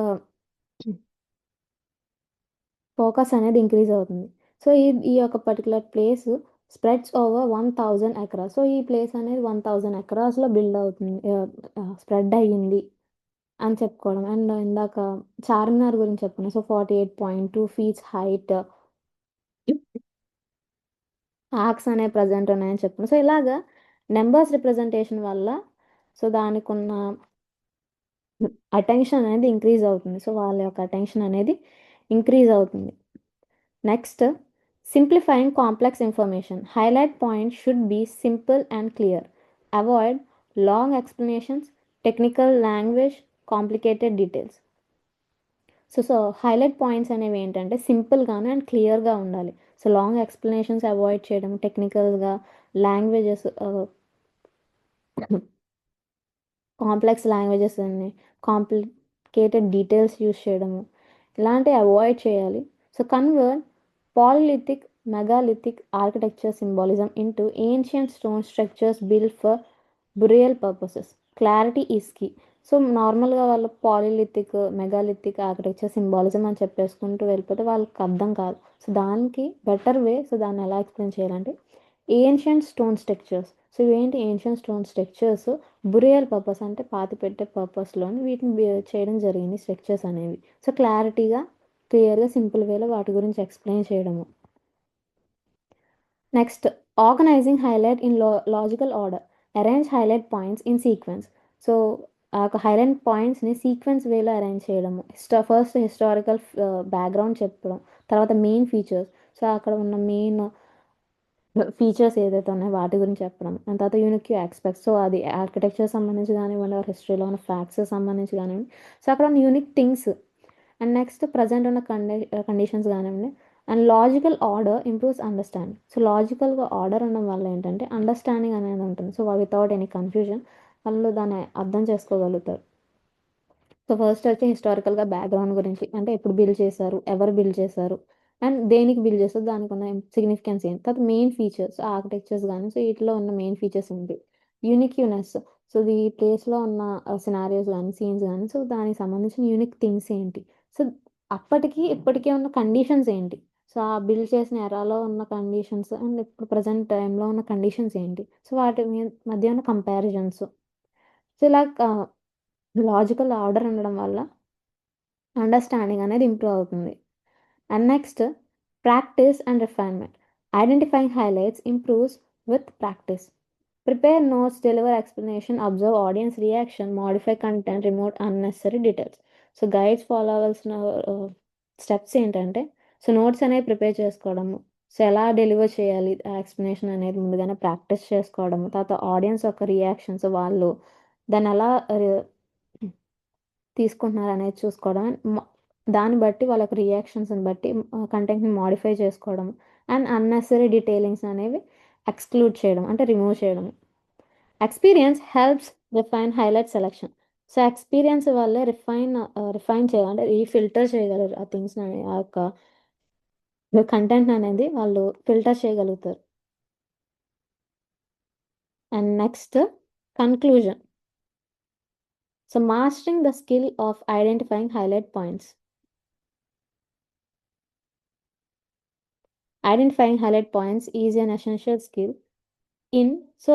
ఫోకస్ అనేది ఇంక్రీజ్ అవుతుంది. సో ఈ యొక్క particular place spreads over 1,000 acres. So ఈ ప్లేస్ అనేది 1,000 ఎకరాస్లో బిల్డ్ అవుతుంది, స్ప్రెడ్ అయ్యింది అని చెప్పుకోవడం. అండ్ ఇందాక చార్మినార్ గురించి చెప్పుకున్నాం. సో 48.2 feet హైట్ ఆర్క్స్ అనే ప్రజెంట్ ఉన్నాయని చెప్పుకున్నాం. సో ఇలాగా నెంబర్స్ రిప్రజెంటేషన్ వల్ల సో దానికి ఉన్న అటెన్షన్ అనేది ఇంక్రీజ్ అవుతుంది. సో వాళ్ళ యొక్క అటెన్షన్ అనేది ఇంక్రీజ్ అవుతుంది. Next, simplifying complex information. Highlight points should be simple and clear. Avoid long explanations, technical language, complicated details. So highlight points అనేవి ఏంటంటే సింపుల్గానే అండ్ క్లియర్గా ఉండాలి. సో లాంగ్ ఎక్స్ప్లెనేషన్స్ అవాయిడ్ చేయడం, టెక్నికల్గా లాంగ్వేజెస్ కాంప్లెక్స్ లాంగ్వేజెస్ అన్ని కాంప్లికేటెడ్ డీటెయిల్స్ యూస్ చేయడము ఇలాంటివి అవాయిడ్ చేయాలి. So convert paleolithic megalithic architecture symbolism into ancient stone structures build for burial purposes. Clarity is key. So నార్మల్గా వాళ్ళు పాలిలిథిక్ మెగాలిథిక్ ఆర్కిటెక్చర్ సింబాలిజం అని చెప్పేసుకుంటూ వెళ్ళిపోతే వాళ్ళకి అర్థం కాదు. సో దానికి బెటర్ వే, సో దాన్ని ఎలా ఎక్స్ప్లెయిన్ చేయాలంటే ఏన్షియంట్ స్టోన్ స్ట్రక్చర్స్. సో ఇవేంటి ఏన్షియంట్ స్టోన్ స్ట్రక్చర్స్? బురియల్ పర్పస్ అంటే పాతి పెట్టే పర్పస్లోని వీటిని చేయడం జరిగింది స్ట్రక్చర్స్ అనేవి. సో క్లారిటీగా క్లియర్గా సింపుల్ వేలో వాటి గురించి ఎక్స్ప్లెయిన్ చేయడము. Next, organizing highlight in logical order. Arrange highlight points in sequence. So ఆ యొక్క హైలైట్ పాయింట్స్ని సీక్వెన్స్ వేలో అరేంజ్ చేయడము. ఫస్ట్ హిస్టారికల్ బ్యాక్గ్రౌండ్ చెప్పడం, తర్వాత మెయిన్ ఫీచర్స్. సో అక్కడ ఉన్న మెయిన్ ఫీచర్స్ ఏదైతే ఉన్నాయో వాటి గురించి చెప్పడం, అండ్ తర్వాత యూనిక్ ఆస్పెక్ట్స్. సో అది ఆర్కిటెక్చర్ సంబంధించి కానివ్వండి, హిస్టరీలో ఉన్న ఫ్యాక్ట్స్ సంబంధించి కానివ్వండి, సో అక్కడ ఉన్న unique things. And next present ఉన్న కండిషన్స్ కానివ్వండి. And logical order improves understanding. So లాజికల్గా ఆర్డర్ ఉండడం వల్ల ఏంటంటే అండర్స్టాండింగ్ అనేది ఉంటుంది. సో వితౌట్ ఎనీ కన్ఫ్యూజన్ వాళ్ళు దాన్ని అర్థం చేసుకోగలుగుతారు. సో ఫస్ట్ వచ్చి హిస్టారికల్గా బ్యాక్గ్రౌండ్ గురించి, అంటే ఎప్పుడు బిల్డ్ చేశారు, ఎవరు బిల్డ్ చేశారు, అండ్ దేనికి బిల్డ్ చేస్తారు, దానికి ఉన్న సిగ్నిఫికెన్స్ ఏంటి. తర్వాత మెయిన్ ఫీచర్స్ ఆర్కిటెక్చర్స్ కానీ, సో వీటిలో ఉన్న మెయిన్ ఫీచర్స్ ఏంటి, యూనిక్యూనెస్. సో ఈ ప్లేస్లో ఉన్న సినారియోస్ కానీ, సీన్స్ కానీ, సో దానికి సంబంధించిన యూనిక్ థింగ్స్ ఏంటి. సో అప్పటికి ఇప్పటికే ఉన్న కండిషన్స్ ఏంటి. సో ఆ బిల్డ్ చేసిన ఎరాలో ఉన్న కండిషన్స్ అండ్ ఇప్పుడు ప్రజెంట్ టైంలో ఉన్న కండిషన్స్ ఏంటి. సో వాటి మధ్య ఉన్న కంపారిజన్స్. సో ఇలా లాజికల్ ఆర్డర్ ఉండడం వల్ల అండర్స్టాండింగ్ అనేది ఇంప్రూవ్ అవుతుంది. And next, practice and refinement. Identifying highlights improves with practice. Prepare notes, deliver explanation, observe audience reaction, modify content, remove unnecessary details. So guides follow అవ్వాల్సిన steps ఏంటంటే, so notes అనేవి prepare చేసుకోవడము, so ఎలా deliver చేయాలి ఆ explanation అనేది ముందుగానే practice చేసుకోవడము, తర్వాత ఆడియన్స్ యొక్క రియాక్షన్స్, వాళ్ళు దాన్ని ఎలా తీసుకుంటున్నారు అనేది చూసుకోవడం. దాన్ని బట్టి వాళ్ళకి రియాక్షన్స్ని బట్టి కంటెంట్ని మాడిఫై చేసుకోవడం, అండ్ అన్నెసరీ డీటెయిలింగ్స్ అనేవి ఎక్స్క్లూడ్ చేయడం, అంటే రిమూవ్ చేయడం. Experience helps refine highlight selection. So experience వల్లే రిఫైన్ చేయాలి, అంటే ఫిల్టర్ చేయగలరు ఆ థింగ్స్, ఆ యొక్క కంటెంట్ అనేది వాళ్ళు ఫిల్టర్ చేయగలుగుతారు. And next, conclusion. So mastering the skill of identifying highlight points. Identifying highlight points is an essential skill in. So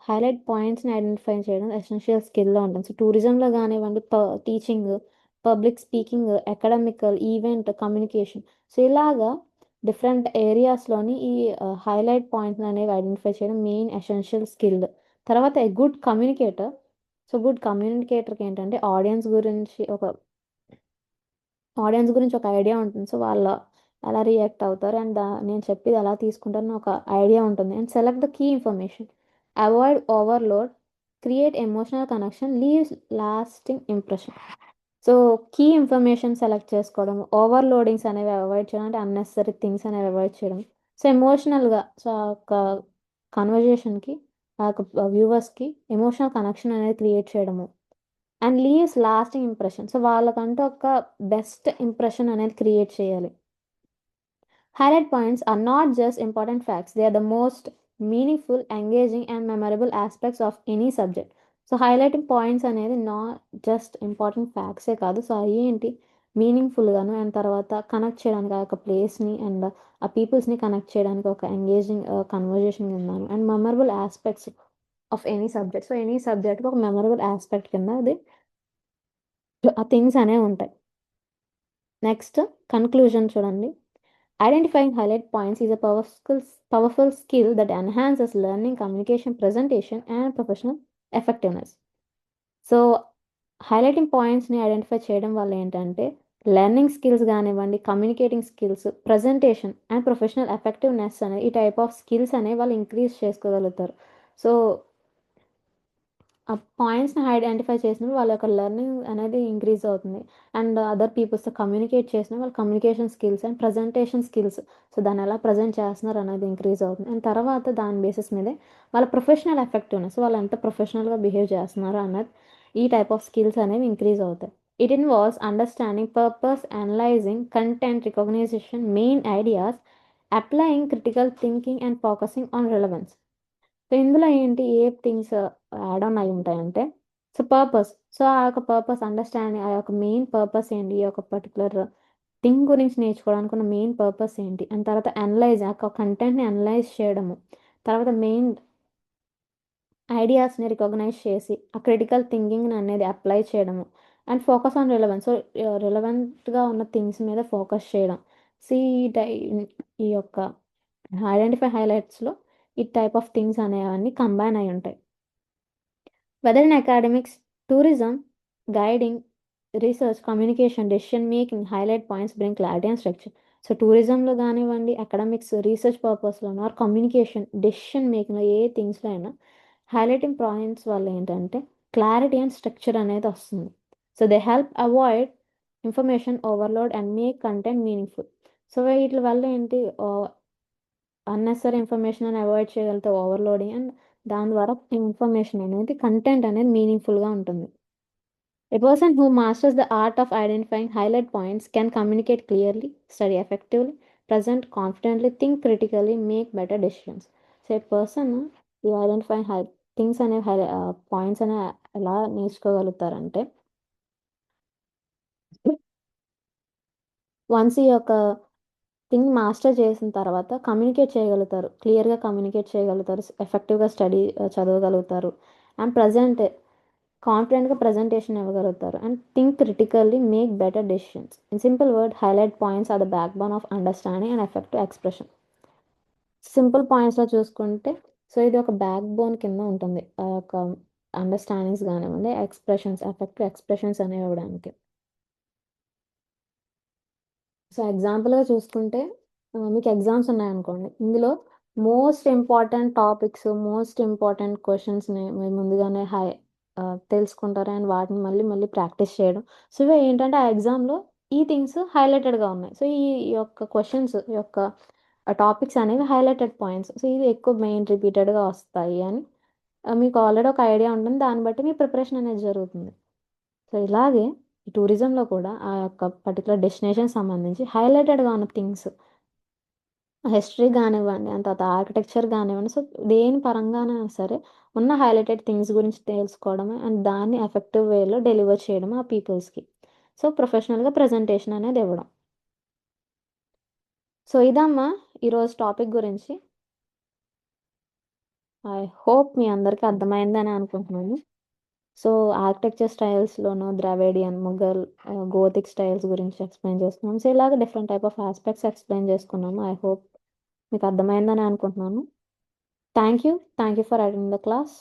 highlight పాయింట్స్ని ఐడెంటిఫై చేయడం ఎసెన్షియల్ స్కిల్లో ఉంటుంది. సో టూరిజంలో కానివ్వండి, teaching, public speaking, academical, event, communication. So ఇలాగా different ఏరియాస్లోని ఈ highlight points అనేవి ఐడెంటిఫై చేయడం మెయిన్ ఎసెన్షియల్ స్కిల్. తర్వాత a good communicator. So good కమ్యూనికేటర్కి ఏంటంటే ఆడియన్స్ గురించి ఒక ఐడియా ఉంటుంది. సో వాళ్ళ ఎలా రియాక్ట్ అవుతారు అండ్ నేను చెప్పేది ఎలా తీసుకుంటారని ఒక ఐడియా ఉంటుంది. And select the key information, avoid overload, create emotional connection, leaves lasting impression. So key information select చేసుకోవడం, ఓవర్లోడింగ్స్ అనేవి అవాయిడ్ చేయడం, అంటే అన్నెసరీ థింగ్స్ అనేవి అవాయిడ్ చేయడం. సో ఎమోషనల్గా, సో ఆ యొక్క కన్వర్జేషన్కి, ఆ యొక్క వ్యూవర్స్కి ఎమోషనల్ కనెక్షన్ అనేది క్రియేట్ చేయడము, and leaves lasting impression. So వాళ్ళకంటూ ఒక బెస్ట్ ఇంప్రెషన్ అనేది క్రియేట్ చేయాలి. Highlight points are not just important facts, they are the most meaningful, engaging and memorable aspects of any subject. So highlighting points అనేది not just important ఫ్యాక్ట్సే కాదు, so అవి ఏంటి మీనింగ్ఫుల్గాను, and తర్వాత connect చేయడానికి ఆ యొక్క ప్లేస్ని అండ్ ఆ పీపుల్స్ని కనెక్ట్ చేయడానికి ఒక ఎంగేజింగ్ కన్వర్జేషన్ ఉన్నాను, and memorable aspects of any subject. So any సబ్జెక్ట్కి ఒక మెమరబుల్ ఆస్పెక్ట్ కింద అది ఆ థింగ్స్ అనేవి ఉంటాయి. నెక్స్ట్, కన్క్లూజన్ చూడండి. Identifying highlight points is a powerful skill that enhances learning, communication, presentation and professional effectiveness. So highlighting పాయింట్స్ని ఐడెంటిఫై చేయడం వల్ల ఏంటంటే లెర్నింగ్ స్కిల్స్ గానివ్వండి, communicating skills, presentation and professional effectiveness అనేది ఈ టైప్ ఆఫ్ స్కిల్స్ అనేవి వాళ్ళు ఇంక్రీజ్ చేసుకోగలుగుతారు. సో, ఆ పాయింట్స్‌ని ఐడెంటిఫై చేసినప్పుడు వాళ్ళ యొక్క లెర్నింగ్ అనేది ఇంక్రీజ్ అవుతుంది. అండ్ అదర్ పీపుల్స్‌తో కమ్యూనికేట్ చేసిన వాళ్ళ communication skills and presentation skills. So, దాన్నెలా ప్రెజెంట్ చేస్తున్నారు అనేది ఇంక్రీజ్ అవుతుంది. అండ్ తర్వాత దాని బేసిస్ మీదే వాళ్ళ ప్రొఫెషనల్ ఎఫెక్టివ్‌నెస్ వాళ్ళు ఎంత ప్రొఫెషనల్‌గా బిహేవ్ చేస్తున్నారు అన్నది ఈ టైప్ ఆఫ్ స్కిల్స్ అనేవి ఇంక్రీజ్ అవుతాయి. It involves understanding purpose, analysing content, recognition main ideas, applying critical thinking and focusing on relevance. So, ఇందులో ఏంటి ఏ థింగ్స్ యాడ్ ఆన్ అయ్యి ఉంటాయంటే, సో, పర్పస్. సో, ఆ యొక్క పర్పస్ అండర్‌స్టాండింగ్ ఆ యొక్క మెయిన్ పర్పస్ ఏంటి? ఈ యొక్క పర్టిక్యులర్ థింగ్ గురించి నేర్చుకోవడానికి ఉన్న మెయిన్ పర్పస్ ఏంటి? అండ్ తర్వాత అనలైజ్ ఆ యొక్క కంటెంట్‌ని అనలైజ్ చేయడము. తర్వాత మెయిన్ ఐడియాస్‌ని రికగ్నైజ్ చేసి, ఆ క్రిటికల్ థింకింగ్‌ని అనేది అప్లై చేయడము. And focus on relevance. So, రిలవెంట్‌గా ఉన్న థింగ్స్ మీద ఫోకస్ చేయడం. సో, ఈ యొక్క ఐడెంటిఫై హైలైట్స్‌లో ఈ టైప్ ఆఫ్ థింగ్స్ అనేవన్నీ కంబైన్ అయ్యి ఉంటాయి. Whether in academics, tourism, guiding, research, communication, decision making, highlight points bring clarity and structure. So, టూరిజంలో గానివ్వండి, అకాడమిక్స్, రీసెర్చ్ పర్పస్‌లోనో ఆర్ కమ్యూనికేషన్, డెసిషన్ మేకింగ్‌లో ఏ థింగ్స్‌లో అయినా హైలైటింగ్ పాయింట్స్ వల్ల ఏంటంటే క్లారిటీ అండ్ స్ట్రక్చర్ అనేది వస్తుంది. So, they help avoid information overload and make content meaningful. So, వీట్లి వల్ల ఏంటి అన్నెసెసరీ ఇన్ఫర్మేషన్ అని అవాయిడ్ చేయగలిగితే ఓవర్‌లోడింగ్ అండ్ దాని ద్వారా ఇన్ఫర్మేషన్ అనేది కంటెంట్ అనేది మీనింగ్‌ఫుల్‌గా ఉంటుంది. A person who masters the art of identifying highlight points can communicate clearly, study effectively, present confidently, think critically, make better decisions. So, a person who identify things అనే points అనే ఎలా నేర్చుకోగలుగుతారంటే once ఈ యొక్క thing master చేసిన తర్వాత communicate చేయగలుగుతారు. క్లియర్‌గా communicate చేయగలుగుతారు. ఎఫెక్టివ్‌గా చదవగలుగుతారు. అండ్ కాన్ఫిడెంట్‌గా ప్రెజెంటేషన్ ఇవ్వగలుగుతారు. And think critically, make better decisions. In simple word highlight points are the backbone of understanding and effective expression. Simple పాయింట్స్‌లో చూసుకుంటే సో, ఇది ఒక బ్యాక్ బోన్ కింద ఉంటుంది. ఆ యొక్క అండర్‌స్టాండింగ్స్ గానివ్వండి, ఎఫెక్టివ్ ఎక్స్‌ప్రెషన్స్ అనేవి ఇవ్వడానికి. సో, ఎగ్జాంపుల్‌గా చూసుకుంటే మీకు ఎగ్జామ్స్ ఉన్నాయనుకోండి. ఇందులో most important topics, most important క్వెషన్స్‌ని మీరు ముందుగానే తెలుసుకుంటారు. అండ్ వాటిని మళ్ళీ మళ్ళీ ప్రాక్టీస్ చేయడం. సో, ఇవి ఏంటంటే ఆ ఎగ్జామ్‌లో ఈ థింగ్స్ హైలైటెడ్‌గా ఉన్నాయి. సో, ఈ యొక్క క్వెషన్స్ ఈ యొక్క టాపిక్స్ అనేవి హైలైటెడ్ పాయింట్స్. సో, ఇవి ఎక్కువ మెయిన్ రిపీటెడ్‌గా వస్తాయి అని మీకు ఆల్రెడీ ఒక ఐడియా ఉంటుంది. దాన్ని బట్టి మీ ప్రిపరేషన్ అనేది జరుగుతుంది. సో, ఇలాగే ఈ టూరిజంలో కూడా ఆ యొక్క పర్టిక్యులర్ డెస్టినేషన్‌కి సంబంధించి హైలైటెడ్‌గా ఉన్న థింగ్స్ హిస్టరీ గానివ్వండి, అండ్ తర్వాత ఆర్కిటెక్చర్ గానివ్వండి. సో, దేని పరంగానైనా సరే ఉన్న హైలైటెడ్ థింగ్స్ గురించి తెలుసుకోవడమే అండ్ దాన్ని ఎఫెక్టివ్ వేలో డెలివర్ చేయడం ఆ పీపుల్స్‌కి. సో, ప్రొఫెషనల్‌గా ప్రెజెంటేషన్ అనేది ఇవ్వడం. సో, ఇదమ్మా ఈరోజు టాపిక్ గురించి. ఐ హోప్ మీ అందరికీ అర్థమైందని అనుకుంటున్నాను. సో, ఆర్కిటెక్చర్ స్టైల్స్‌లోను ద్రావిడియన్, ముఘల్, గోతిక్ స్టైల్స్ గురించి ఎక్స్‌ప్లెయిన్ చేసుకున్నాం. సో, ఇలాగ different type of aspects explain చేసుకున్నాము. ఐ హోప్ మీకు అర్థమైందని అనుకుంటున్నాను. Thank you. Thank you for attending the class.